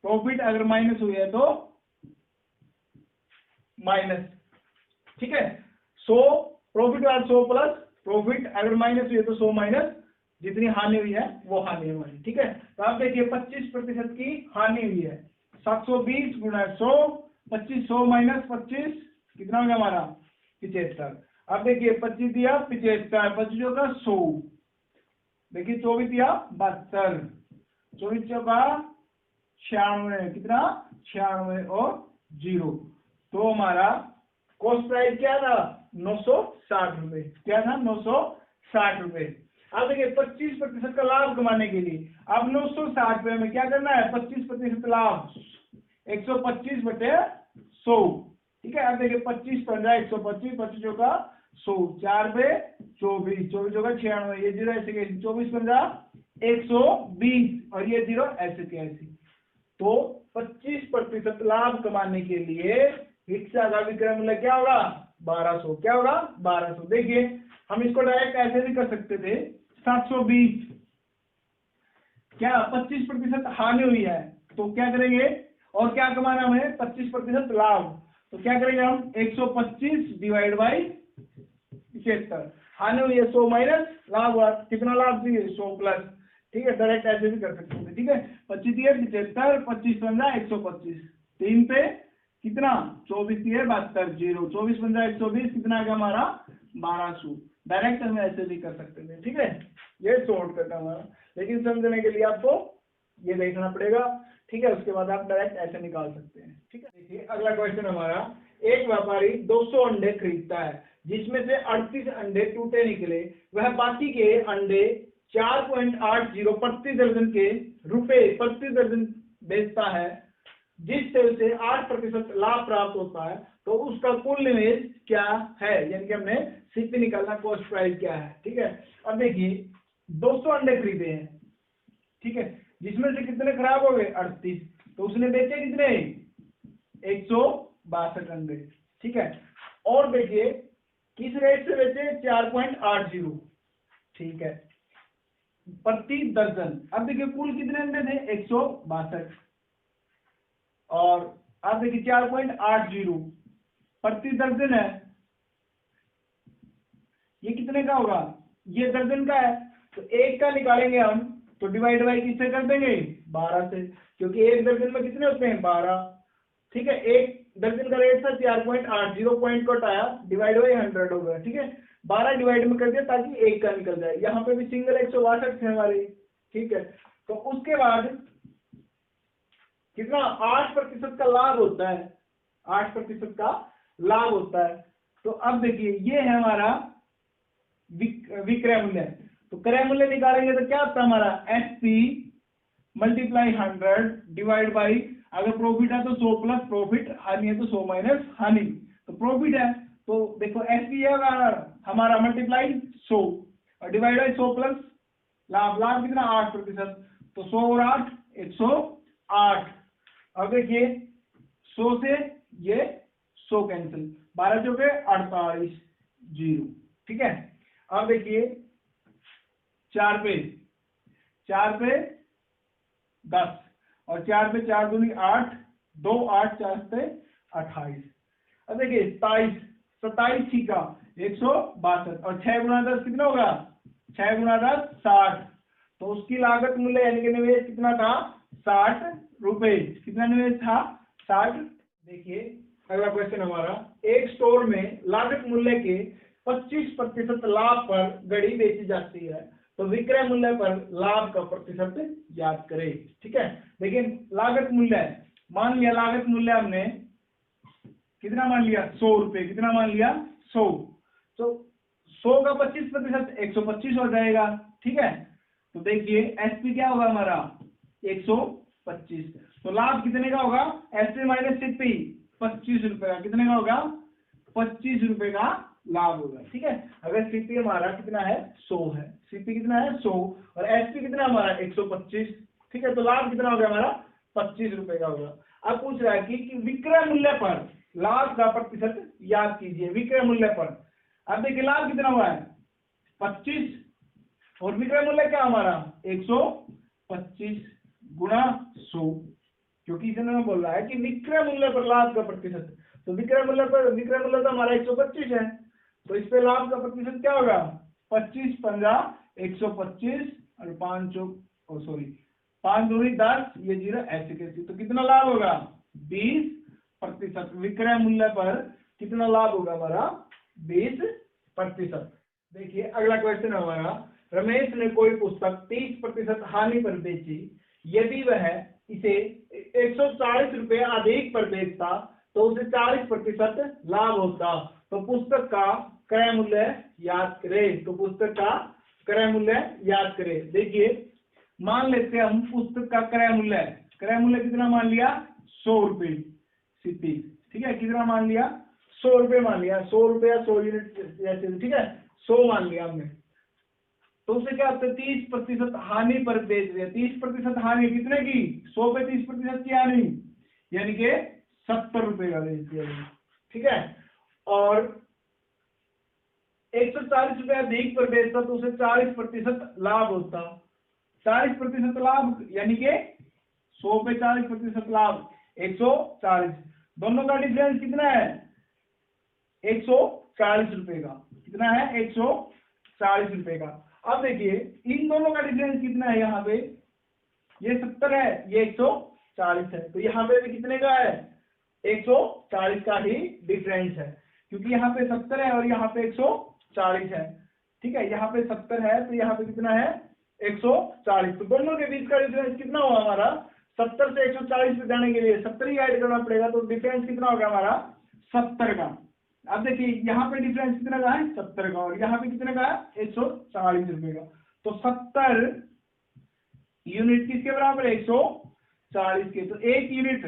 प्रॉफिट, अगर माइनस हुआ है तो माइनस, ठीक है। 100 प्रॉफिट हुआ 100 प्लस प्रॉफिट, अगर माइनस हुई है तो 100 माइनस जितनी हानि हुई है वो हानि हमारी, ठीक है। तो आप देखिए 25% की हानि हुई है 720 गुणा 100 2500 माइनस 25 कितना हो गया हमारा 75। अब देखिए 25 दिया 75 25 होगा 100 देखिए 24 या 72, 24 चौका 96, कितना 96 और 0। तो हमारा कॉस्ट प्राइस क्या था 960 रुपए, क्या था 960 रुपए। अब देखिए 25% का लाभ कमाने के लिए अब 960 रुपए में क्या करना है, 25% लाभ 125 बटे 100, ठीक है। अब देखिए 25 15 125, 25 चौका 100, 4 पे 24, 24 चौका 96, ये 0 ऐसे कैसे, 24 15 120 और ये 0 ऐसे कैसे। तो 25% लाभ कमाने के लिए हिस्सा का विक्रय मूल्य क्या होगा 1200, क्या होगा 1200। देखिए हम इसको डायरेक्ट ऐसे भी कर सकते थे 720, क्या 25% हानि हुई है तो क्या करेंगे, और क्या कमाना हमें 25% लाभ, तो क्या करेंगे हम 125 डिवाइड बाई 75, हानि हुई है 100 माइनस लाभ हुआ, कितना लाभ दिए 100 प्लस, ठीक है। डायरेक्ट ऐसे भी कर सकते हैं, ठीक है। 25 दिए 75, 25 15 125, 3 पे कितना 24 दिए 72, 0, 24 15 120, कितना आ गया हमारा 1200। डायरेक्ट हम ऐसे भी कर सकते थे, ठीक है। ये शॉर्टकट हमारा, लेकिन समझने के लिए आपको ये देखना पड़ेगा, ठीक है। उसके बाद आप डायरेक्ट ऐसे निकाल सकते हैं, ठीक है। देखिए अगला क्वेश्चन हमारा, एक व्यापारी 200 अंडे खरीदता है जिसमें से 38 अंडे टूटे निकले, वह बाकी के अंडे 4.80 प्रति दर्जन के रुपए प्रति दर्जन बेचता है, जिससे उसे 8% लाभ प्राप्त होता है, तो उसका कुल निवेश क्या है, यानी कि हमने सीपी निकालना, कॉस्ट प्राइस क्या है, ठीक है। अब देखिए 200 अंडे खरीदे हैं, ठीक है, जिसमें से कितने खराब हो गए 38, तो उसने बेचे कितने 162 अंडे, ठीक है। और देखिए किस रेट से बेचे 4.80, ठीक है, प्रति दर्जन। अब देखिए कुल कितने अंडे थे 162, और अब देखिए 4.80 प्रति दर्जन है, ये कितने का होगा, ये दर्जन का है, तो एक का निकालेंगे हम, तो डिवाइड बाई किससे कर देंगे 12 से, क्योंकि एक दर्जन में कितने होते हैं 12, ठीक है। एक दर्जन का रेट था 4.80, पॉइंट कट आया, डिवाइड बाई 100 हो गया, ठीक है। 12 डिवाइड में कर दिया ताकि एक का निकल जाए, यहाँ पे भी सिंगल 162 थे हमारे, ठीक है। तो उसके बाद कितना 8% का लाभ होता है, 8% का लाभ होता है। तो अब देखिए ये है हमारा विक्रय मूल्य, तो क्रय मूल्य निकालेंगे तो क्या होता है हमारा एसपी मल्टीप्लाई 100 डिवाइड बाई, अगर प्रॉफिट है तो 100 प्लस प्रॉफिट, हानि है तो 100 माइनस हानि, तो प्रॉफिट है तो देखो एसपी है हमारा मल्टीप्लाई 100 और डिवाइड बाई 100 प्लस लाभ, लाभ कितना 8%, तो 100 और 8 108। अब देखिए 100 से ये 100 कैंसिल, 12 चौके 48, 0, ठीक है। अब देखिए 4 पे 10 और 4 पे 4 दूनी 8, 2 8 4 पे 28। अब देखिए 27 छिका 162 और 6 गुना 10 कितना होगा 6 गुना 10 60, तो उसकी लागत मूल्य यानी कि निवेश कितना था 60 रुपए, कितना निवेश था 60। देखिए अगला क्वेश्चन हमारा, एक स्टोर में लागत मूल्य के 25% लाभ पर घड़ी बेची जाती है, तो विक्रय मूल्य पर लाभ का प्रतिशत याद करें, ठीक है। लेकिन लागत मूल्य मान लिया, लागत मूल्य हमने कितना मान लिया 100 रुपए, कितना मान लिया 100, तो 100 का 25% 125 हो जाएगा, ठीक है। तो देखिए एसपी क्या होगा हमारा 125, तो लाभ कितने का होगा एसपी माइनस सीपी 25 रुपए का, कितने का होगा 25 रुपए का लाभ होगा, ठीक है। अगर सीपी हमारा कितना है 100 है, सीपी कितना है 100 और एसपी कितना हमारा 125, ठीक है, तो लाभ कितना हो गया हमारा 25 रुपए का होगा। अब पूछ रहा है कि विक्रय मूल्य पर लाभ का प्रतिशत याद कीजिए, विक्रय मूल्य पर। अब देखिए लाभ कितना हुआ है 25 और विक्रय मूल्य क्या हमारा 125 गुणा 100, क्योंकि इसने बोल रहा है कि विक्रय मूल्य पर लाभ का प्रतिशत, तो विक्रय मूल्य तो हमारा 125 है, तो इस पे लाभ का प्रतिशत क्या होगा 25 15 125 और 5 दूनी 10, ये 0 ऐसे कैसे, तो कितना लाभ होगा 20%, विक्रय मूल्य पर कितना लाभ होगा हमारा 20%। देखिए अगला क्वेश्चन हमारा, रमेश ने कोई पुस्तक 30% हानि पर बेची, यदि वह इसे 140 रुपये अधिक पर बेचता तो उसे 40% लाभ होता। तो पुस्तक का क्रय मूल्य याद करें। तो पुस्तक का क्रय मूल्य याद करें। देखिए, मान लेते हैं हम पुस्तक का क्रय मूल्य कितना मान लिया, 100 रुपये सीपी, ठीक है। कितना मान लिया, 100 रुपये मान लिया, 100 रुपया 100 यूनिट जैसे, ठीक है, 100 मान लिया हमने। तो उसे क्या होता है, 30% हानि पर बेच रहे। 30% हानि कितने की, 100 पे 30% की हानि, यानी कि 70 रुपए का बेच दिया, ठीक है। और 140 रुपया अधिक पर बेचता तो उसे 40% लाभ होता। 40% लाभ यानी कि 100 पे 40% लाभ 140। दोनों का डिफरेंस कितना है, 140 रुपए का। कितना है, 140 रुपए का। अब देखिए इन दोनों का डिफरेंस कितना है, यहाँ पे ये 70 है, ये 140 है, तो यहाँ पे भी कितने का है, 140 का ही डिफरेंस है, क्योंकि यहाँ पे 70 है और यहाँ पे 140 है, ठीक है। यहाँ पे 70 है तो यहाँ पे कितना है, 140। तो दोनों के बीच का डिफरेंस कितना हुआ हमारा, 70 से 140 पे जाने के लिए 70 ही ऐड करना पड़ेगा, तो डिफरेंस कितना होगा हमारा, 70 का। अब देखिए यहाँ पे डिफरेंस कितना का है, 70 का, और यहाँ पे कितने का है, 140 रुपए का। तो 70 यूनिट किसके बराबर है, 140 के। तो एक यूनिट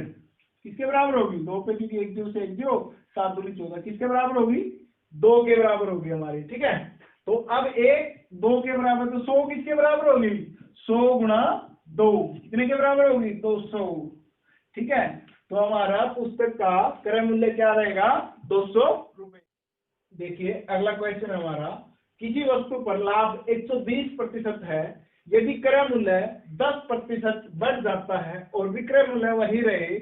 किसके बराबर होगी, 2 पे, क्योंकि 1 0 से 1 0, 7 दूनी 14, किसके बराबर होगी, 2 के बराबर होगी हमारी, ठीक है। तो अब 1 2 के बराबर, तो 100 किसके बराबर होगी, 100 गुणा 2 कितने के बराबर होगी, 200, ठीक है। तो हमारा पुस्तक का क्रय मूल्य क्या रहेगा, 200 रुपए। देखिए अगला क्वेश्चन हमारा, किसी वस्तु पर लाभ 120% है, यदि क्रय मूल्य 10% बढ़ जाता है और विक्रय मूल्य वही रहे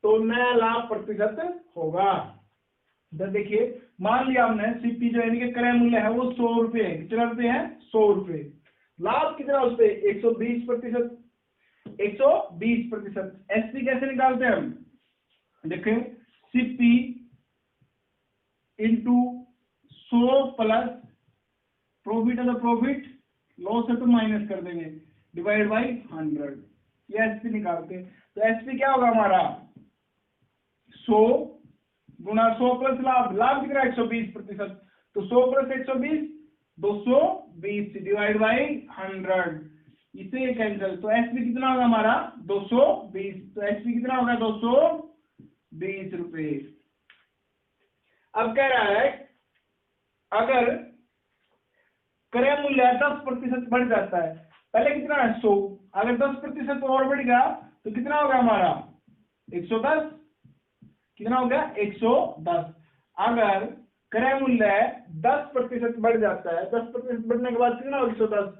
तो नया लाभ प्रतिशत होगा। तो देखिए मान लिया हमने सीपी जो यानी कि क्रय मूल्य है वो 100 रुपये है, कितना रुपये है, 100 रुपये। लाभ कितना उस पे 120%, 120%। एसपी कैसे निकालते हैं हम, देखें, सीपी इंटू 100 प्लस प्रॉफिट है तो प्रॉफिट, लॉस है तो माइनस कर देंगे, डिवाइड बाई 100, ये एसपी निकालते हैं। तो एसपी क्या होगा हमारा, 100 गुणा 100 प्लस लाभ, लाभ कितना 120%, तो 100 प्लस 120 220 डिवाइड बाई 100, इसे कैंसिल। तो एसपी कितना होगा हमारा 220, तो एसपी कितना होगा 220 रुपए। अब कह रहा है अगर क्रय मूल्य 10% बढ़ जाता है, पहले कितना है 100, अगर 10% और बढ़ गया तो कितना होगा हमारा 110, कितना हो गया 110। अगर क्रय मूल्य 10% बढ़ जाता है, 10% बढ़ने के बाद कितना होगा 110,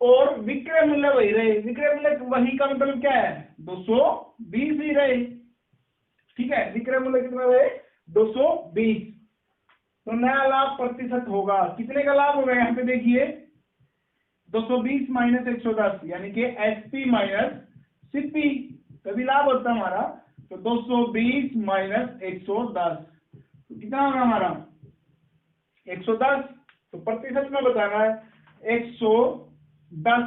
और विक्रय मूल्य वही रहे, विक्रय मूल्य वही का मतलब क्या है 220 ही रहे, ठीक है। विक्रय मूल्य कितना रहे 220, तो नया लाभ प्रतिशत होगा, कितने का लाभ होगा, यहाँ पे देखिए 220 माइनस 110 यानी कि एसपी माइनस सीपी, तभी लाभ होता है हमारा। तो 220 माइनस 110 तो कितना होगा हमारा 110, तो प्रतिशत में बताना है, 110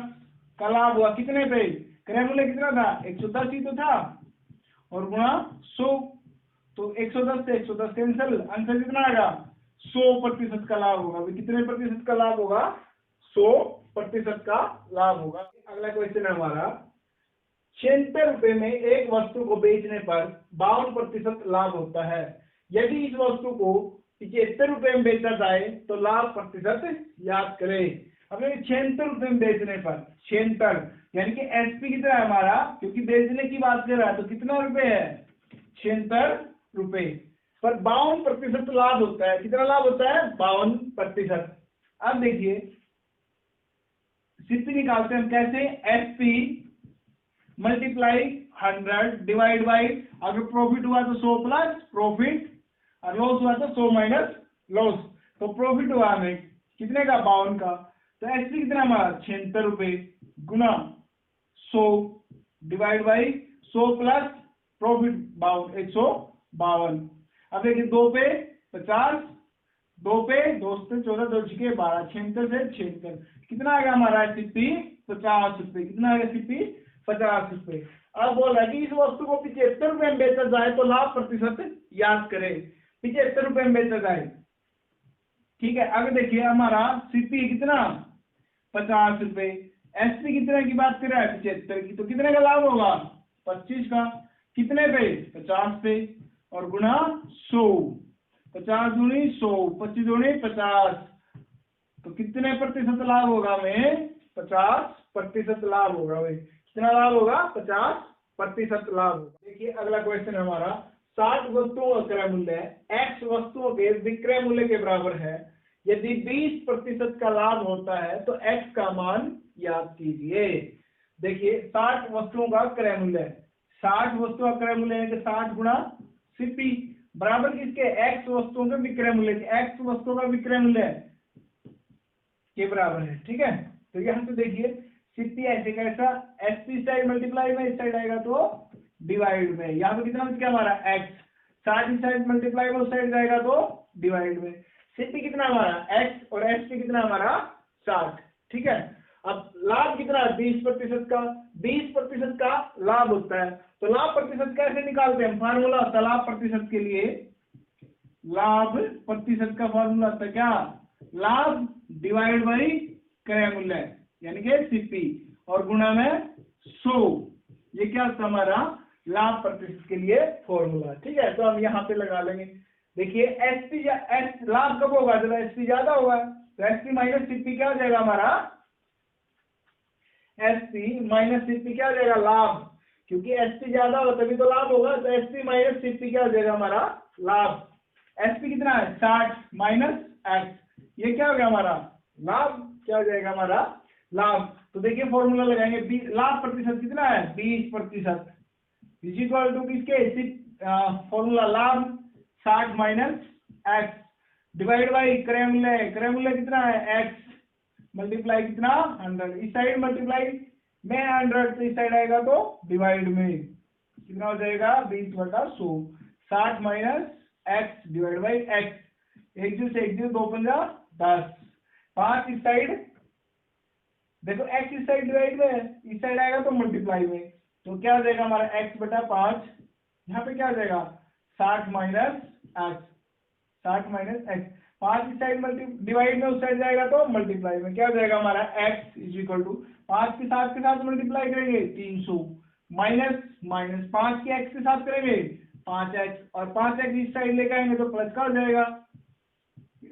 का लाभ हुआ कितने पे, क्रय मूल्य कितना था 110 ही तो था, और गुणा 100, तो 110 से 110 कैंसिल, आंसर कितना आएगा 100% का लाभ होगा। कितने प्रतिशत का लाभ होगा, 100% का लाभ होगा। अगला क्वेश्चन है हमारा, 76 रुपए में एक वस्तु को बेचने पर 52% लाभ होता है, यदि इस वस्तु को 75 रुपए में बेचा जाए तो लाभ प्रतिशत याद करें। अब 76 रुपए में बेचने पर, 76 यानी कि एसपी कितना है हमारा, क्योंकि बेचने की बात कर रहा है तो कितना रुपए है 76 रुपए पर 52% लाभ होता है। कितना लाभ होता है 52%। अब देखिए सीपी निकालते हैं हम कैसे, एसपी मल्टीप्लाई 100 डिवाइड बाई, अगर प्रॉफिट हुआ तो 100 प्लस प्रॉफिट, और लॉस हुआ तो 100 माइनस लॉस, तो प्रॉफिट हुआ हमें कितने का 52 का, तो एसपी कितना हमारा 76 रुपए गुना 100 डिवाइड बाई 100 प्लस प्रॉफिट 152। अब देखिए 2 पे 50 2 पे 2 से 14, 2 छिके 12, 76 से 76 कितना आएगा हमारा सिप्पी 50 रुपए। कितना आएगा सिप्पी 50 रुपए। अब बोल रहा है कि इस वस्तु को 75 रुपए में बेचा जाए तो लाभ प्रतिशत याद करें। 75 रुपए में बेचा जाए, ठीक है। आगे देखिए हमारा सिप्पी कितना 50 रुपए, एसपी कितने की बात कर रहा है 75 की, तो कितने का लाभ होगा 25 का। कितने पे 50 पे, और गुणा 100, 50 दूनी 100, 25 दूनी 50, तो कितने प्रतिशत लाभ होगा हमें 50% लाभ होगा भाई। कितना लाभ होगा 50% लाभ होगा। देखिए अगला क्वेश्चन हमारा 60 वस्तुओं का क्रय मूल्य x वस्तुओं के विक्रय मूल्य के बराबर है। यदि 20% का लाभ होता है तो x का मान याद कीजिए। देखिए 60 वस्तुओं का क्रय मूल्य है, 60 वस्तुओं का क्रय मूल्य है कि 60 गुणा सीपी बराबर किसके x वस्तुओं के विक्रय मूल्य के, x वस्तुओं का विक्रय मूल्य के बराबर है, ठीक है। तो यहाँ से देखिए सीपी ऐसे कैसा, एसपी साइड मल्टीप्लाई में इस साइड आएगा तो डिवाइड में, यहाँ पे कितना बच गया हमारा x, 60 इस साइड मल्टीप्लाई में उस साइड जाएगा तो डिवाइड में। सीपी कितना हमारा x और एसपी कितना हमारा 60, ठीक है। अब लाभ कितना 20% का, 20% का लाभ होता है तो लाभ प्रतिशत कैसे निकालते हैं, फार्मूला होता है लाभ प्रतिशत के लिए, लाभ प्रतिशत का फार्मूला होता है क्या, लाभ डिवाइड बाई क्रय मूल्य यानी कि सीपी और गुणा में 100, ये क्या होता है हमारा लाभ प्रतिशत के लिए फॉर्मूला, ठीक है। तो हम यहाँ पे लगा लेंगे। देखिए एसपी लाभ कब होगा जब एसपी ज्यादा होगा, तो एसपी माइनस सीपी क्या हो जाएगा हमारा, एसपी माइनस सीपी क्या हो जाएगा लाभ, क्योंकि एसपी ज्यादा होगा तभी तो लाभ होगा, तो एसपी माइनस सीपी क्या हो जाएगा हमारा लाभ। एसपी कितना है 60 माइनस एक्स, ये क्या हो गया हमारा लाभ, क्या हो जाएगा हमारा लाभ। तो देखिए फॉर्मूला लगाएंगे, लाभ प्रतिशत कितना है 20%, इज इक्वल टू किसके फॉर्मूला लाभ 60 माइनस एक्स डिवाइड बाई क्रय मूल्य, क्रय मूल्य कितना है एक्स मल्टीप्लाई कितना 100, इस साइड मल्टीप्लाई में 100 तो इस साइड आएगा तो डिवाइड में कितना हो जाएगा 20/100, 60 minus x divide by x, एक जीरो से एक जीरो 2 पंजा 10, 5 इस साइड, देखो x इस साइड डिवाइड में, इस साइड आएगा तो मल्टीप्लाई में, तो क्या हो जाएगा हमारा x/5, यहाँ पे क्या हो जाएगा 60 माइनस एक्स, 60 माइनस एक्स, 5 इस साइड डिवाइड में उस साइड जाएगा तो मल्टीप्लाई में, क्या हो जाएगा हमारा x इज इक्वल टू 5 के साथ मल्टीप्लाई करेंगे 300 माइनस माइनस 5 के x के साथ करेंगे 5x, और 5x इस साइड लेकर आएंगे तो प्लस का हो जाएगा,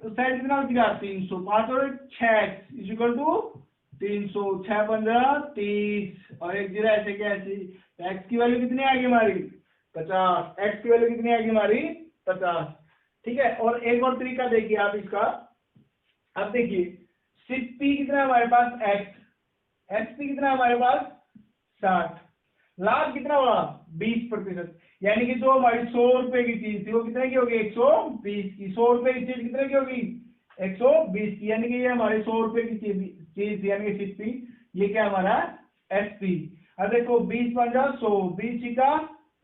उस साइड कितना हो जाएगा 300, 5 और 6x इज इक्वल टू 300, 6 पंद्रह 30 और एक जीरो ऐसे क्या ऐसी, x की वैल्यू कितनी आएगी हमारी 50, x की वैल्यू कितनी आएगी हमारी 50, ठीक है। और एक और तरीका देखिए आप इसका, अब देखिए सीपी कितना है हमारे पास x, एसपी कितना है हमारे पास 60, लाभ कितना हुआ 20%, यानी कि जो हमारी 100 रुपए की चीज थी वो कितने की होगी 120 की, 100 रुपए की चीज कितने की होगी 120 की, यानी कि ये हमारे 100 रुपए की चीज यानी कि सीपी, ये क्या हमारा एसपी। अब देखो 20/100, 20 का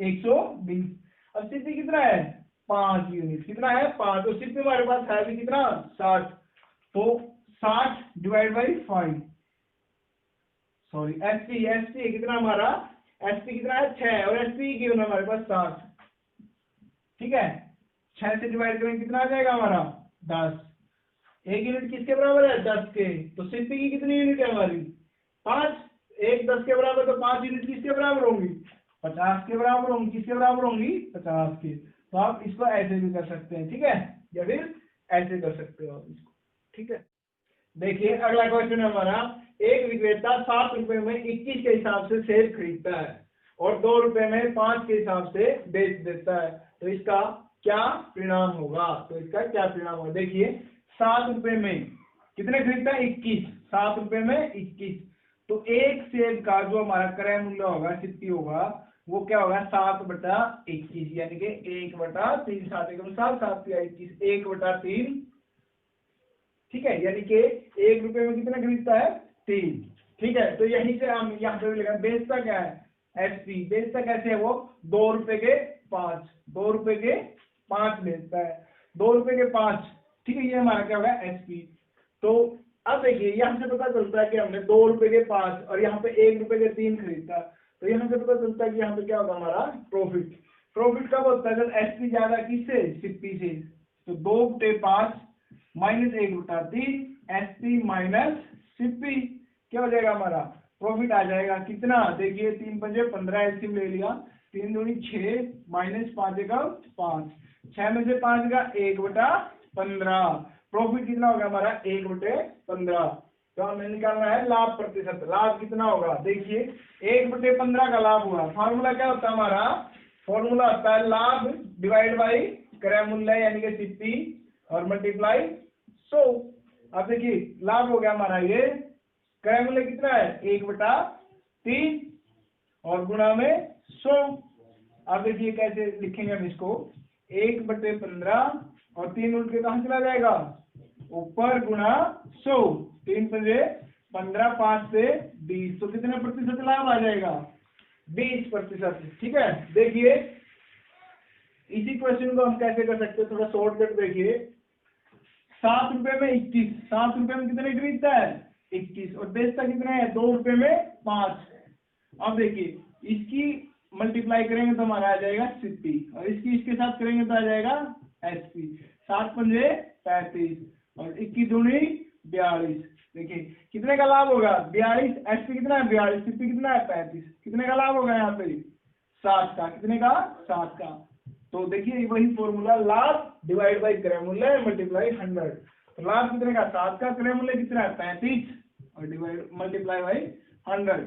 120, अब सीपी कितना है 5 यूनिट, कितना है 5, तो सीपी हमारे पास है भी कितना 60, तो 60 डिवाइड बाई 5, सॉरी एसपी कितना हमारा, एसपी कितना है 6 और एसपी की हमारे पास 60, ठीक है। 6 से डिवाइड करेंगे कितना आ जाएगा हमारा 10, एक यूनिट किसके बराबर है 10 के, तो सीपी की कितनी यूनिट है हमारी 5, एक 10 के बराबर, तो 5 यूनिट किसके बराबर होंगी 50 के बराबर होंगी, किसके बराबर होंगी 50 के। तो आप इसको ऐसे भी कर सकते हैं, ठीक है, या फिर ऐसे कर सकते हो इसको, ठीक है। देखिए अगला क्वेश्चन है हमारा, एक विक्रेता 7 रुपए में 21 के हिसाब से सेब खरीदता है और 2 रुपए में 5 के हिसाब से बेच देता है, तो इसका क्या परिणाम होगा, तो इसका क्या परिणाम होगा। देखिए 7 रुपए में कितने खरीदता है 21, 7 रुपए में 21, तो एक सेब का जो हमारा क्रय मूल्य होगा कितनी होगा, वो क्या होगा 7/21, यानी कि 1/3, 7 एकम 7, 7 या 21, 1/3, ठीक है, यानी कि 1 रुपए में कितना खरीदता है 3, ठीक है। तो यहीं से हम यहाँ पे लिखा बेचता क्या है एसपी, बेचता कैसे है वो 2 रुपए के 5, 2 रुपए के 5 बेचता है, 2 रुपए के 5, ठीक है, ये हमारा क्या होगा एसपी। तो अब देखिए यहाँ से पता चलता है कि हमने 2 रुपए के 5 और यहाँ पे 1 रुपए के 3 खरीदा, तो यहाँ से पता चलता है कि यहाँ पे क्या होगा हमारा प्रॉफिट। प्रॉफिट कब होता है जब एसपी ज्यादा किससे, सीपी से। तो 2/5 माइनस 1/3 एसपी माइनस सीपी, क्या हो जाएगा हमारा प्रॉफिट आ जाएगा कितना, देखिए 3 पंजे 15 एसपी ले लिया, 3 दूनी 6 माइनस 5 का 5, 6 में से 5 का 1/15, प्रॉफिट कितना होगा हमारा 1/15। तो हमें निकालना है लाभ प्रतिशत, लाभ कितना होगा, देखिए 1/15 का लाभ हुआ। फॉर्मूला क्या होता है हमारा, फॉर्मूला होता है लाभ डिवाइड बाई क्रय मूल्य यानी कि सीपी और मल्टीप्लाई 100। अब देखिए लाभ हो गया हमारा ये, क्रय मूल्य कितना है 1/3 और गुणा में 100। अब देखिए कैसे लिखेंगे हम इसको, 1/15 और 3 उल्ट के कहां चला जाएगा ऊपर, गुणा 100, 3 पंजे 15, 5 से 20, तो कितना प्रतिशत लाभ आ जाएगा 20%। ठीक है, देखिए इसी क्वेश्चन को हम कैसे कर सकते हैं, थोड़ा शॉर्टकट देखिए। 7 रुपए में 21, 7 रुपए में कितने खरीदता है 21 और बेचता कितना है 2 रुपए में 5। अब देखिए इसकी मल्टीप्लाई करेंगे तो हमारा आ जाएगा सीपी और इसकी इसके साथ करेंगे तो आ जाएगा एसपी। 7 पंजे 35 और 21 दूनी 42, देखिए कितने का लाभ होगा 42, एसपी कितना है 42, सीपी कितना है 35, कितने का लाभ होगा यहाँ पे 7 का, कितने का 7 का। तो देखिए वही फॉर्मूला, लाभ डिवाइड बाई क्रय मूल्य मल्टीप्लाई 100। तो लाभ कितने का 7 का, क्रय मूल्य कितना है 35 और डिवाइड मल्टीप्लाई बाई 100,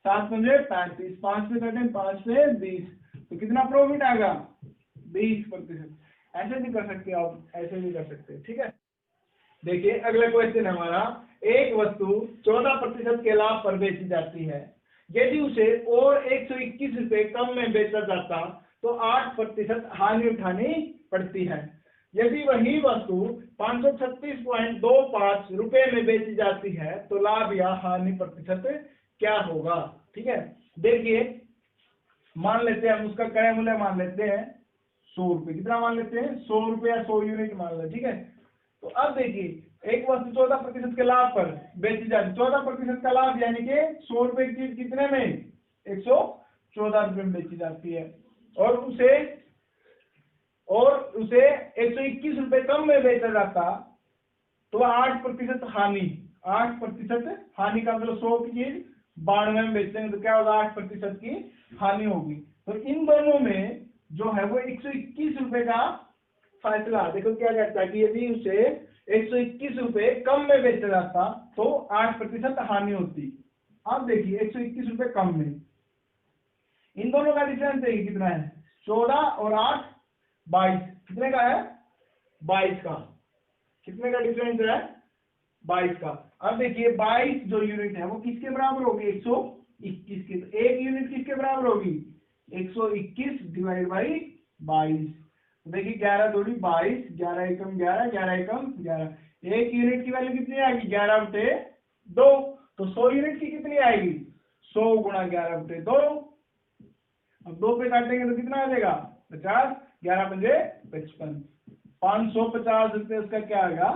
7 पंजे 35, 5 से कटें 5 से 20, तो कितना प्रॉफिट आएगा 20%। ऐसे भी कर सकते हो आप, ऐसे भी कर सकते हैं। ठीक है, देखिए अगला क्वेश्चन हमारा, एक वस्तु 14% के लाभ पर बेची जाती है, यदि उसे और 121 रुपए कम में बेचा जाता तो 8% हानि उठानी पड़ती है। यदि वही वस्तु 536.25 रुपए में बेची जाती है तो लाभ या हानि प्रतिशत क्या होगा। ठीक है, देखिए मान लेते हैं हम उसका क्रय मूल्य मान लेते हैं 100 रुपए, कितना मान लेते हैं 100 रुपए या 100 यूनिट मान लें। ठीक है, तो अब देखिए एक वस्तु 14% के लाभ पर बेची जाती है, 14% का लाभ यानी कि 100 रुपए की चीज कितने में 114 रुपए में बेची जाती है और उसे 121 रुपए कम में बेचा जाता तो 8% हानि, 8% हानि का मतलब 100 की चीज 92 में बेचेंगे तो क्या होगा 8% की हानि होगी। तो इन दोनों में जो है वो 121 रुपए का फैसला, देखो क्या कहता है कि यदि उसे 121 रुपए कम में बेचा जाता तो 8% हानि होती। अब देखिए 121 रुपए कम में, इन दोनों का डिफरेंस देखिए कितना है 14 और 8 22, कितने का है 22 का, कितने का डिफरेंस है 22 का। अब देखिए 22 जो यूनिट है वो किसके बराबर होगी 121 की, तो एक यूनिट किसके बराबर होगी 121 डिवाइड बाई 22। देखिए 11 दूनी 22, 11 एकम 11, 11 एकम 11, एक यूनिट की वैल्यू कितनी आएगी 11/2, तो 100 यूनिट की कितनी आएगी 100 गुणा 11/2। अब 2 पे काटेंगे तो कितना आ जाएगा 50, 11 पंजे 55, 550 रुपये उसका क्या आएगा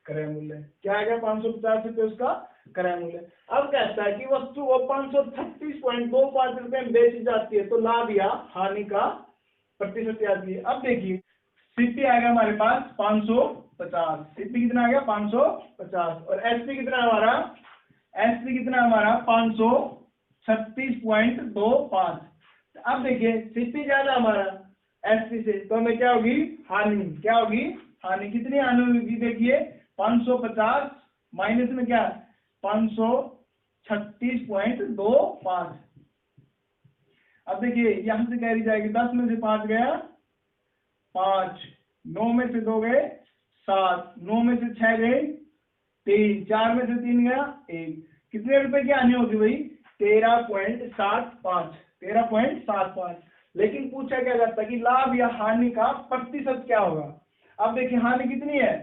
क्रय मूल्य, क्या आएगा 550 रुपये उसका क्रय मूल्य। अब कहता है कि वस्तु वो 536.25 रुपए में बेची जाती है तो लाभ या हानि का प्रतिशत आती है। अब देखिए सीपी आएगा हमारे पास 550, सीपी कितना आ गया 550 और एसपी कितना हमारा, एसपी कितना हमारा 536.25। अब देखिए सीपी ज्यादा हमारा एसपी से, तो हमें क्या होगी हानि, क्या होगी हानि, कितनी हानि होगी देखिए 550 माइनस में क्या 536.25। अब देखिए यहां से कैरी जाएगी 10 में से 5 गया 5, 9 में से 2 गए 7, 9 में से 6 गए 3, 4 में से 3 गया 1, कितने रुपए की हानि होगी भाई 13.75, 13.75। लेकिन पूछा क्या जाता है कि लाभ या हानि का प्रतिशत क्या होगा। अब देखिए हानि कितनी है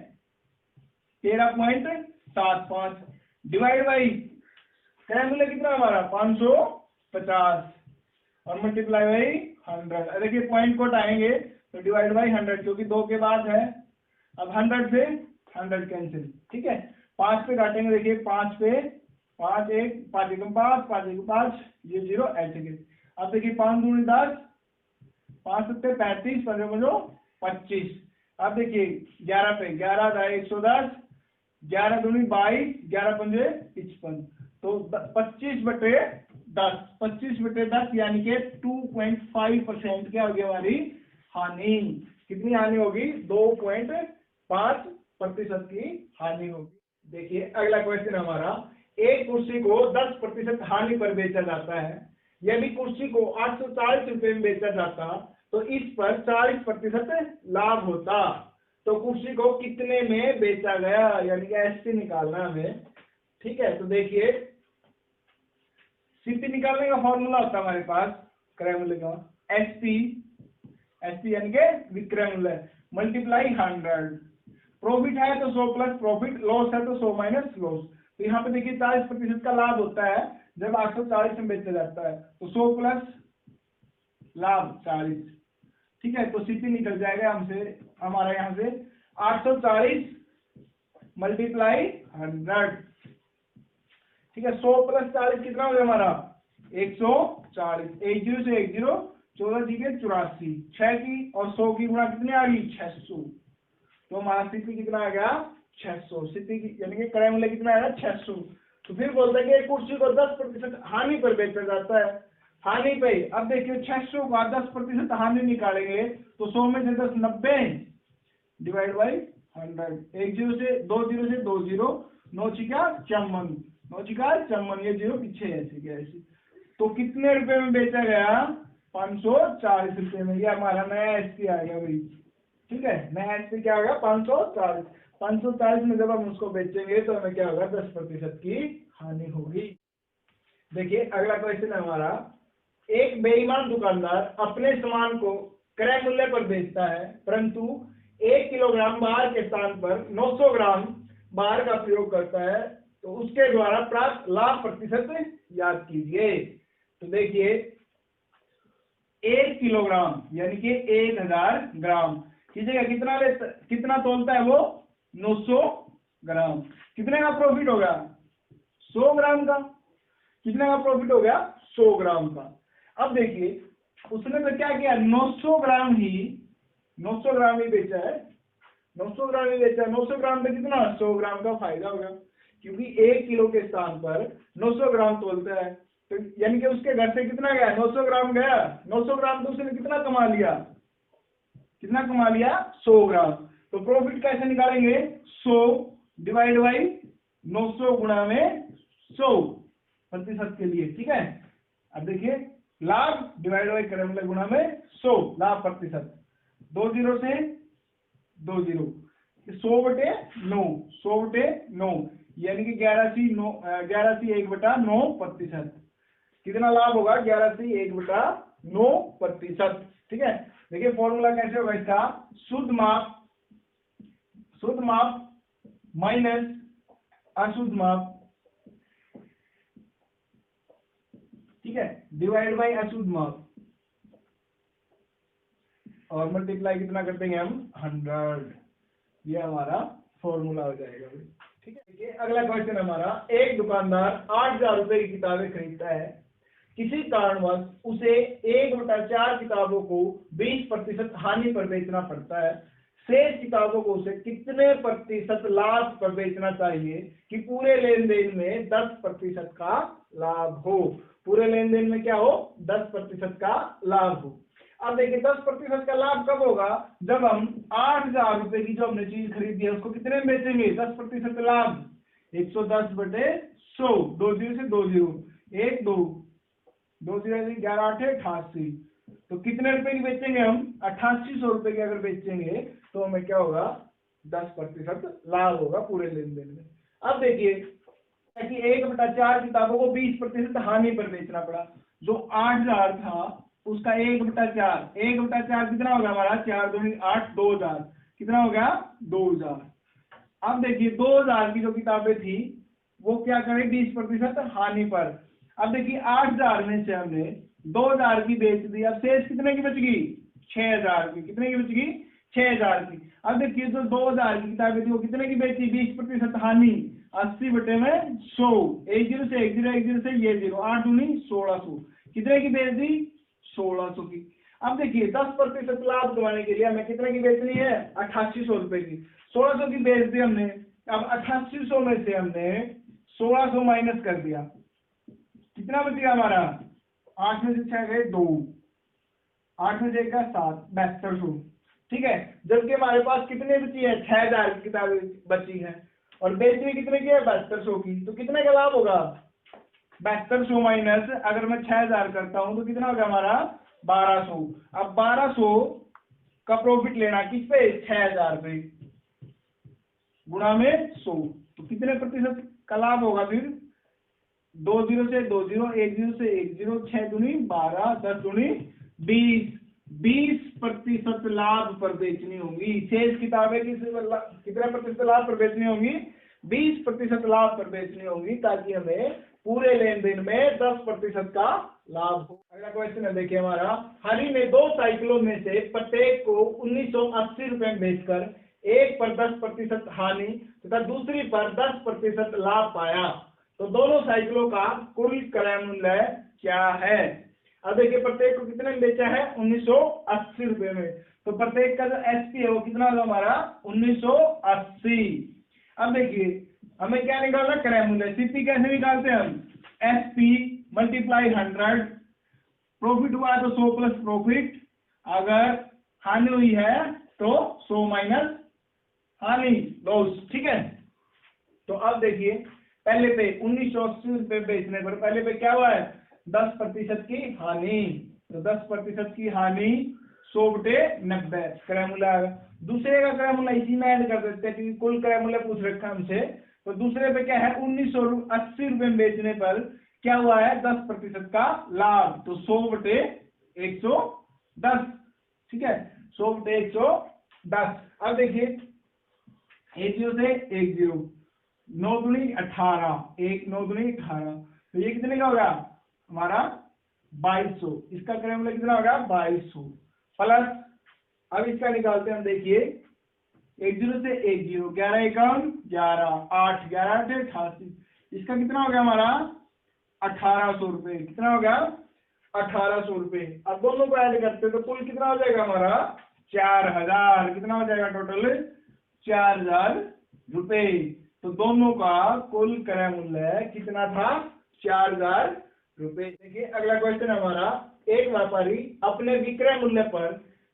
13.75 डिवाइड बाई क्रय मूल्य कितना हमारा 550 और मल्टीप्लाई बाई 100। देखिए पॉइंट को हटाएंगे तो डिवाइड बाई 100 क्योंकि 2 के बाद है। अब 100 से 100 कैंसिल, ठीक है। 5 पे काटेंगे, देखिए 5 पे 5 1 5 1 5 5 1 5, ये 0 ऐसे के। अब देखिए 5 दूनी 10, 5 7 35 15 5 25। अब देखिए 11 पे 11 110, 11 दूनी 22, 11 पंजे 55, तो 25/10, 25/10 यानी कि 2.5% क्या होगी हमारी हानि। कितनी हानि होगी? 2.5% की हानि होगी। देखिए अगला क्वेश्चन हमारा, एक कुर्सी को 10% हानि पर बेचा जाता है। यदि कुर्सी को 840 रुपए में बेचा जाता तो इस पर 40% लाभ होता, तो कुर्सी को कितने में बेचा गया, यानी कि एसपी निकालना हमें, ठीक है। तो देखिए सीपी निकालने का फॉर्मूला होता है हमारे पास क्रय मूल्य का, एसपी यानी कि विक्रय मूल्य मल्टीप्लाई 100। प्रॉफिट है तो 100 प्लस प्रॉफिट, लॉस है तो 100 माइनस लॉस। तो यहाँ पे देखिए 40% का लाभ होता है जब 840 में बेचा जाता है, तो 100 प्लस लाभ 40, ठीक है। तो सीपी निकल जाएगा हमसे, हमारा यहाँ से 840 मल्टीप्लाई 100, ठीक है। 100 प्लस 40 कितना हो गया हमारा 140, 10 से 10, 14 जी के 84, 6 की और 100 की गुणा कितनी आ गई 600, तो हमारा सीपी कितना आ गया 600, सीपी की यानी कि क्रय मूल्य कितना आया 600। तो फिर बोलता है कि एक कुर्सी को 10% हानि पर बेचा जाता है, हानि पे। अब देखिए 600 का 10% हानि निकालेंगे तो 100 में से 10 90 डिवाइड बाई 100, 10 से 20, 9 छिका 54, 9 छिका 54, ये 0 पीछे ऐसे गया ऐसे। तो कितने रुपए में बेचा गया 540 रुपए में, ये हमारा नया एसपी आएगा भाई, ठीक है। नया एसपी क्या होगा 540, 540 में जब हम उसको बेचेंगे तो हमें क्या होगा 10% की हानि होगी। देखिए अगला क्वेश्चन है हमारा, एक बेईमान दुकानदार अपने सामान को क्रय मूल्य पर बेचता है, परंतु 1 किलोग्राम बाहर के स्थान पर 900 ग्राम बाहर का प्रयोग करता है, तो उसके द्वारा प्राप्त लाभ प्रतिशत याद कीजिए। तो देखिए 1 किलोग्राम यानी कि 1000 ग्राम की जगह कितना तोलता है वो 900 ग्राम, कितने का प्रॉफिट होगा 100 ग्राम का, कितने का प्रॉफिट हो गया 100 ग्राम का। अब देखिए उसने तो क्या किया 900 ग्राम ही बेचा है, 900 ग्राम ही बेचा है। 900 ग्राम पे कितना 100 ग्राम का फायदा होगा, क्योंकि 1 किलो के स्थान पर 900 ग्राम तोलता है, तो यानी कि उसके घर से कितना गया 900 ग्राम गया, 900 ग्राम तो उसने कितना कमा लिया 100 ग्राम। तो प्रॉफिट कैसे निकालेंगे 100 डिवाइड बाई 900 गुणा में 100% के लिए, ठीक है। अब देखिए लाभ डिवाइड बाई क्रय मूल्य गुणा में 100 लाभ प्रतिशत, 20 से 20, 100/9, 100/9 यानी कि 11/9%, कितना लाभ होगा 11/1/9%, ठीक है। देखिए फॉर्मूला कैसे होगा इसका, शुद्ध माप माइनस अशुद्ध माप, ठीक है, डिवाइड बाई अशुद्ध माप और मल्टीप्लाई कितना कर देंगे हम 100, ये हमारा फॉर्मूला हो जाएगा, ठीक है। देखिए अगला क्वेश्चन हमारा, एक दुकानदार 8000 रुपए की किताबें खरीदता है, किसी कारणवश उसे 1/4 किताबों को 20% हानि पर बेचना पड़ता है, शेष किताबों को उसे कितने प्रतिशत लाभ पर बेचना चाहिए कि पूरे लेन देन में 10% का लाभ हो, पूरे लेन देन में क्या हो 10% का लाभ हो। अब देखिए 10% का लाभ कब होगा, जब हम 8000 रुपए की जो हमने चीज खरीदी है उसको कितने में बेचेंगे 10% लाभ, 110/100, 20 से 20, 1 2 2 0 11 8 88, तो कितने रुपए की बेचेंगे हम 8800 रुपए की अगर बेचेंगे तो हमें क्या होगा 10% लाभ होगा पूरे लेन देन में। अब देखिए कि 1/4 किताबों को 20% हानि पर बेचना पड़ा, जो 8000 था उसका 1/4 कितना होगा हमारा 4 2 8 2000, कितना हो गया 2000। अब देखिए 2000 की जो किताबें थी वो क्या करें 20% हानि पर। अब देखिए 8000 में से हमने 2000 की बेच दी, अब शेष कितने की बच गई 6000 की, कितने की बच गई 6,000 की। अब देखिए जो 2,000 की किताबें थी वो कितने की बेची, 20% हानि, 80 बटे में 100, 10 से 10 से ये 0, 8 दूनी 1600, कितने की बेच दी, 1600 की। अब देखिए 10% लाभ कमाने के लिए हमें कितने की बेचनी है, 8800 रुपए की, 1600 की बेच दी हमने। अब 8800 में से हमने 1600 माइनस कर दिया, कितना बच गया हमारा, 8 में से 6 गए 2, 8 में से 1 का 7, 7200, ठीक है। जबकि हमारे पास कितने बची है, 6,000 की किताबें बची हैं और बेचनी कितने की है, 7200 की। तो कितने का लाभ होगा, 7200 माइनस अगर मैं 6,000 करता हूं तो कितना होगा हमारा, 1200। अब 1200 का प्रॉफिट लेना किस पे, 6,000 पे, गुणा में 100, तो कितने प्रतिशत का लाभ होगा फिर, 2 0 से 2 0, 1 0 से 1 0, 6 दूनी 12, 10 दूनी 20, 20% लाभ पर बेचनी होंगी। शेष किताबें कितने प्रतिशत लाभ पर बेचनी होंगी, 20% लाभ पर बेचनी होंगी, ताकि हमें पूरे लेन देन में 10% का लाभ हो। अगला क्वेश्चन है देखिए हमारा, हरि ने 2 साइकिलों में से प्रत्येक को 1980 रुपए में बेचकर एक पर 10% हानि तथा दूसरी पर 10% लाभ पाया, तो दोनों साइकिलों का कुल क्रय मूल्य क्या है। अब देखिए प्रत्येक को कितने में बेचा है, 1980 रुपए में, तो प्रत्येक का जो एसपी है वो कितना होगा हमारा, 1980। अब देखिए हमें क्या निकालना, क्रय मूल्य। सीपी कैसे निकालते हैं हम, एसपी मल्टीप्लाई 100, प्रॉफिट हुआ है तो 100 प्लस प्रॉफिट, अगर हानि हुई है तो 100 माइनस हानि, लॉस, ठीक है। तो अब देखिए पहले पे 1980 रुपए बेचने पर पहले पे क्या हुआ है, 10% की हानि, तो 10% की हानि 100 बटे 90 क्रय मूल्य आएगा। दूसरे का क्रय मूल्य इसी में ऐड कर देते हैं क्योंकि कुल क्रय मूल्य पूछ रखा है हमसे। तो दूसरे पे क्या है, 1980 रुपए में बेचने पर क्या हुआ है, 10% का लाभ, तो 100 बटे 110, ठीक है, 100 बटे 110। अब देखिए 1 0 से 1 0, 9 दूनी 18, 1 9 दूनी 18, तो ये कितने का होगा हमारा 2200, इसका क्रय मूल्य कितना होगा 2200 प्लस, अब इसका निकालते हैं हम, देखिए 1 0 से 1 0, 11 एकम 11, 8 11 8 88, इसका कितना हो गया हमारा 1800 रुपए, कितना हो गया 1800 रुपए। अब दोनों को ऐड करते हैं तो कुल कितना हो जाएगा हमारा 4000, कितना हो जाएगा टोटल 4000 रुपए। तो दोनों का कुल क्रय मूल्य कितना था, 4000 रुपए। देखिए अगला क्वेश्चन हमारा, एक व्यापारी अपने विक्रय मूल्य पर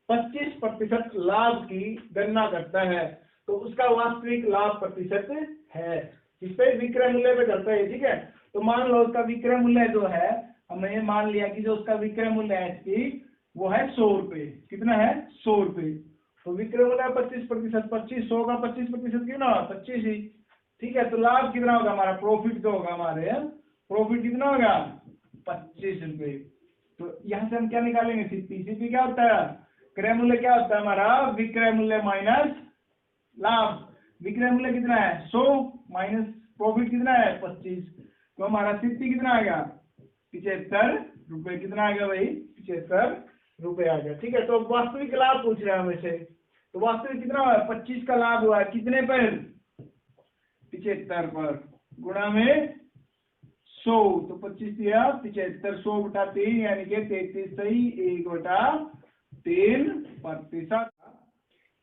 25% लाभ की गणना करता है, तो उसका वास्तविक लाभ प्रतिशत है, इस पे विक्रय मूल्य पे करता है, ठीक है। तो मान लो उसका विक्रय मूल्य जो है, हमने मान लिया कि जो उसका विक्रय मूल्य है वो है 100 रुपए, कितना है 100 रुपए, तो विक्रय मूल्य 25%, 2500 का 25% क्यों ना 25 ही, ठीक है। तो लाभ कितना होगा हमारा, प्रॉफिट जो होगा हमारे, प्रॉफिट कितना होगा 25 रुपए। तो यहाँ से हम क्या निकालेंगे, सीपी। सीपी क्या होता है, क्रय मूल्य क्या होता है हमारा, विक्रय मूल्य माइनस लाभ। विक्रय मूल्य कितना है 100 माइनस प्रॉफिट कितना है 25, तो हमारा सीपी कितना आ गया 75 रुपए, कितना आ गया भाई 75 रुपए आ गया, ठीक है। तो वास्तविक लाभ पूछ रहे हैं हमें से, तो वास्तविक कितना हुआ 25 का लाभ हुआ है, कितने पर 75 पर, गुणा में 100, तो 25 दिया 75, 100 बटा 3 यानी कि 33 सही 1/3%।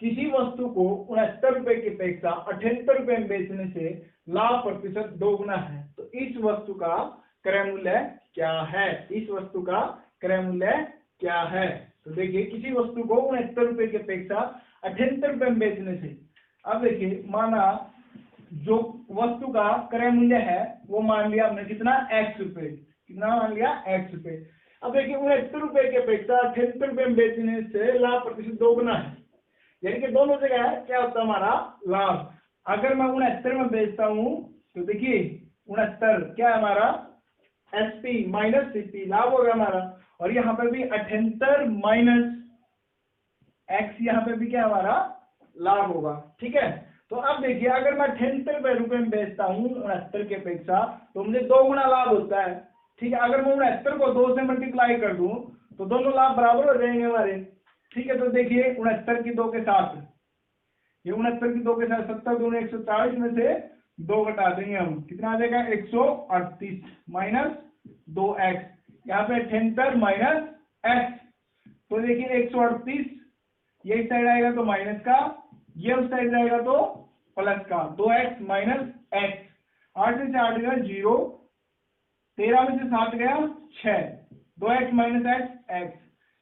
किसी वस्तु को 69 रुपए की अपेक्षा 78 रुपए में बेचने से लाभ प्रतिशत 2 गुना है, तो इस वस्तु का क्रय मूल्य क्या है, इस वस्तु का क्रय मूल्य क्या है। तो देखिए किसी वस्तु को 69 रुपए की अपेक्षा 78 रुपए में बेचने से, अब देखिए माना जो वस्तु का क्रय मूल्य है वो मान लिया हमने कितना x रुपए, कितना मान लिया x रुपए। अब देखिए 69 रुपए की अपेक्षा 78 रुपए में बेचने से लाभ प्रतिशत 2 गुना है, यानी कि दोनों जगह है क्या होता है हमारा लाभ। अगर मैं 69 में बेचता हूं तो देखिए 69 क्या है हमारा एसपी माइनस सीपी, लाभ होगा हमारा, और यहाँ पे भी 78 माइनस एक्स, यहाँ पे भी क्या हमारा लाभ होगा, ठीक है। तो अब देखिए अगर मैं 78 रुपए में बेचता हूँ 69 की अपेक्षा, तो मुझे 2 गुना लाभ होता है, ठीक है। अगर मैं 69 को 2 से मल्टीप्लाई कर दूं तो दोनों लाभ बराबर हो जाएंगे हमारे, ठीक है, तो देखिए 69 की 2 के साथ, ये 69 की 2 के साथ 70 दूनी 140 में से 2 घटा देंगे हम, कितना आ जाएगा 138 माइनस 2x, यहाँ पे 78 माइनस x, तो देखिए 138 ये इस साइड आएगा तो माइनस का, ये उस साइड जाएगा तो प्लस का, 2x माइनस x, 8 में से 8 गया 0, 13 में से 7 गया 6, 2x माइनस x,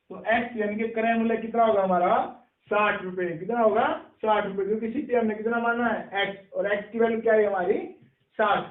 तो x यानी कि क्रय मूल्य कितना होगा हमारा 60 रुपए, कितना होगा 60 रुपए, क्योंकि सीपी हमने कितना माना है x, और x की वैल्यू क्या है हमारी 60।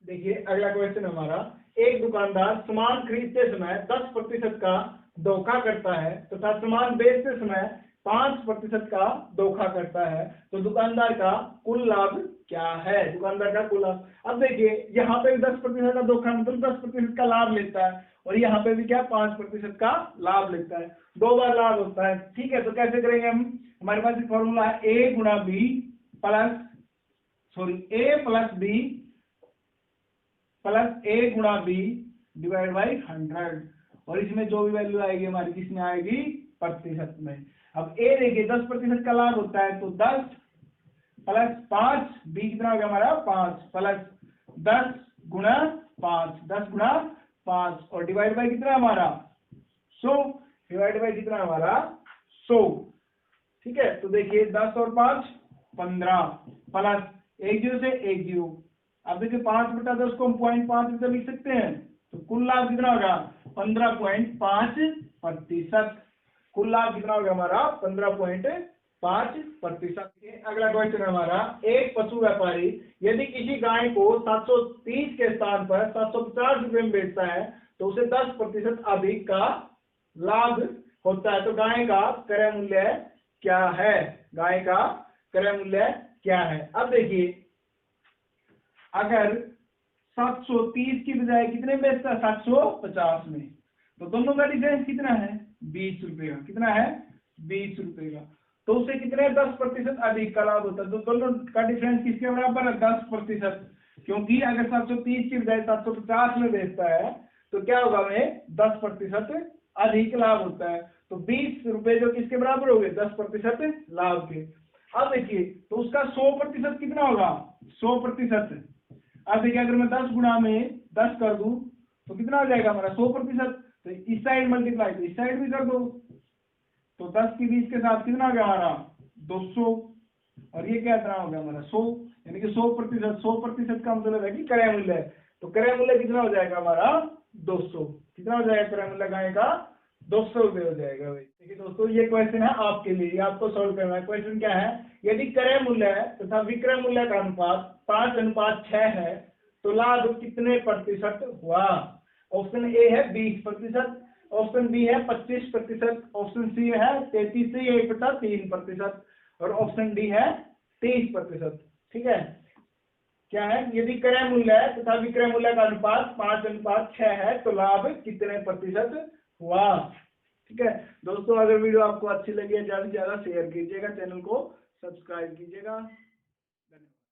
देखिए अगला क्वेश्चन हमारा, एक दुकानदार सामान खरीदते समय 10% का धोखा करता है तथा सामान बेचते समय 5% का धोखा करता है, तो दुकानदार का कुल लाभ क्या है, दुकानदार का कुल लाभ। अब देखिए यहाँ पे 10% का धोखा मतलब 10% का लाभ लेता है, और यहाँ पे भी क्या 5% का लाभ लेता है, 2 बार लाभ होता है। ठीक है, तो कैसे करेंगे हम, हमारे पास एक फॉर्मूला है ए गुणा बी प्लस ए प्लस बी प्लस ए गुणा बी डिवाइड बाई 100, और इसमें जो भी वैल्यू आएगी हमारी किसमें आएगी प्रतिशत में। अब ए देखिए 10% का लाभ होता है, तो 10 प्लस 5, बी कितना हो गया हमारा 5 प्लस 10 गुणा 5, 10 गुणा 5, और डिवाइड बाई कितना हमारा 100, डिवाइड बाई कितना हमारा 100। ठीक है, तो देखिए 10 और 5 15 प्लस 1 0 से 1 0, अब देखिए 5/10 को हम 0.5 से लिख सकते हैं, तो कुल लाभ कितना होगा 15.5%, कुल लाभ कितना होगा हमारा 15.5%। अगला क्वेश्चन हमारा, एक पशु व्यापारी यदि किसी गाय को 730 के स्थान पर 750 रुपए में बेचता है तो उसे 10% अधिक का लाभ होता है, तो गाय का क्रय मूल्य क्या है, गाय का क्रय मूल्य क्या है। अब देखिए अगर 730 की बजाय कितने में बेचता है 750 में, तो दोनों का डिफरेंस कितना है 20 रुपए का, कितना है 20 रुपए का, तो उसे कितने 10% अधिक का लाभ होता है, तो दोनों का डिफरेंस किसके बराबर है 10%, क्योंकि अगर 730 की बजाय 750 में बेचता है तो क्या होगा हमें 10% अधिक लाभ होता है, तो 20 रुपए जो किसके बराबर हो गए 10% लाभ के। अब देखिए तो उसका 100% कितना होगा 100%, अब देखिए अगर मैं 10 गुणा में 10 कर दूं तो कितना हो जाएगा हमारा 100%, तो इस साइड मल्टीप्लाई तो इस साइड भी कर दो, तो 10 की 20 के साथ कितना हो गया हमारा 200, और ये क्या इतना हो गया हमारा 100, यानी कि 100% का मतलब है कि क्रय मूल्य है, तो क्रय मूल्य कितना हो जाएगा हमारा 200, कितना हो जाएगा क्रय मूल्य गाय का 200 रुपये हो जाएगा भाई। देखिए दोस्तों ये क्वेश्चन है आपके लिए, आपको सॉल्व करना है। क्वेश्चन क्या है, यदि क्रय मूल्य तथा विक्रय मूल्य का अनुपात 5:6 है तो लाभ कितने प्रतिशत हुआ। ऑप्शन ए है 20%, ऑप्शन बी है 25%, ऑप्शन सी है 33.3%, और ऑप्शन डी है 30%। ठीक है, क्या है, यदि क्रय मूल्य तथा विक्रय मूल्य का अनुपात 5:6 है तो लाभ कितने प्रतिशत हुआ। ठीक है दोस्तों, अगर वीडियो आपको अच्छी लगी है ज्यादा से ज्यादा शेयर कीजिएगा, चैनल को सब्सक्राइब कीजिएगा।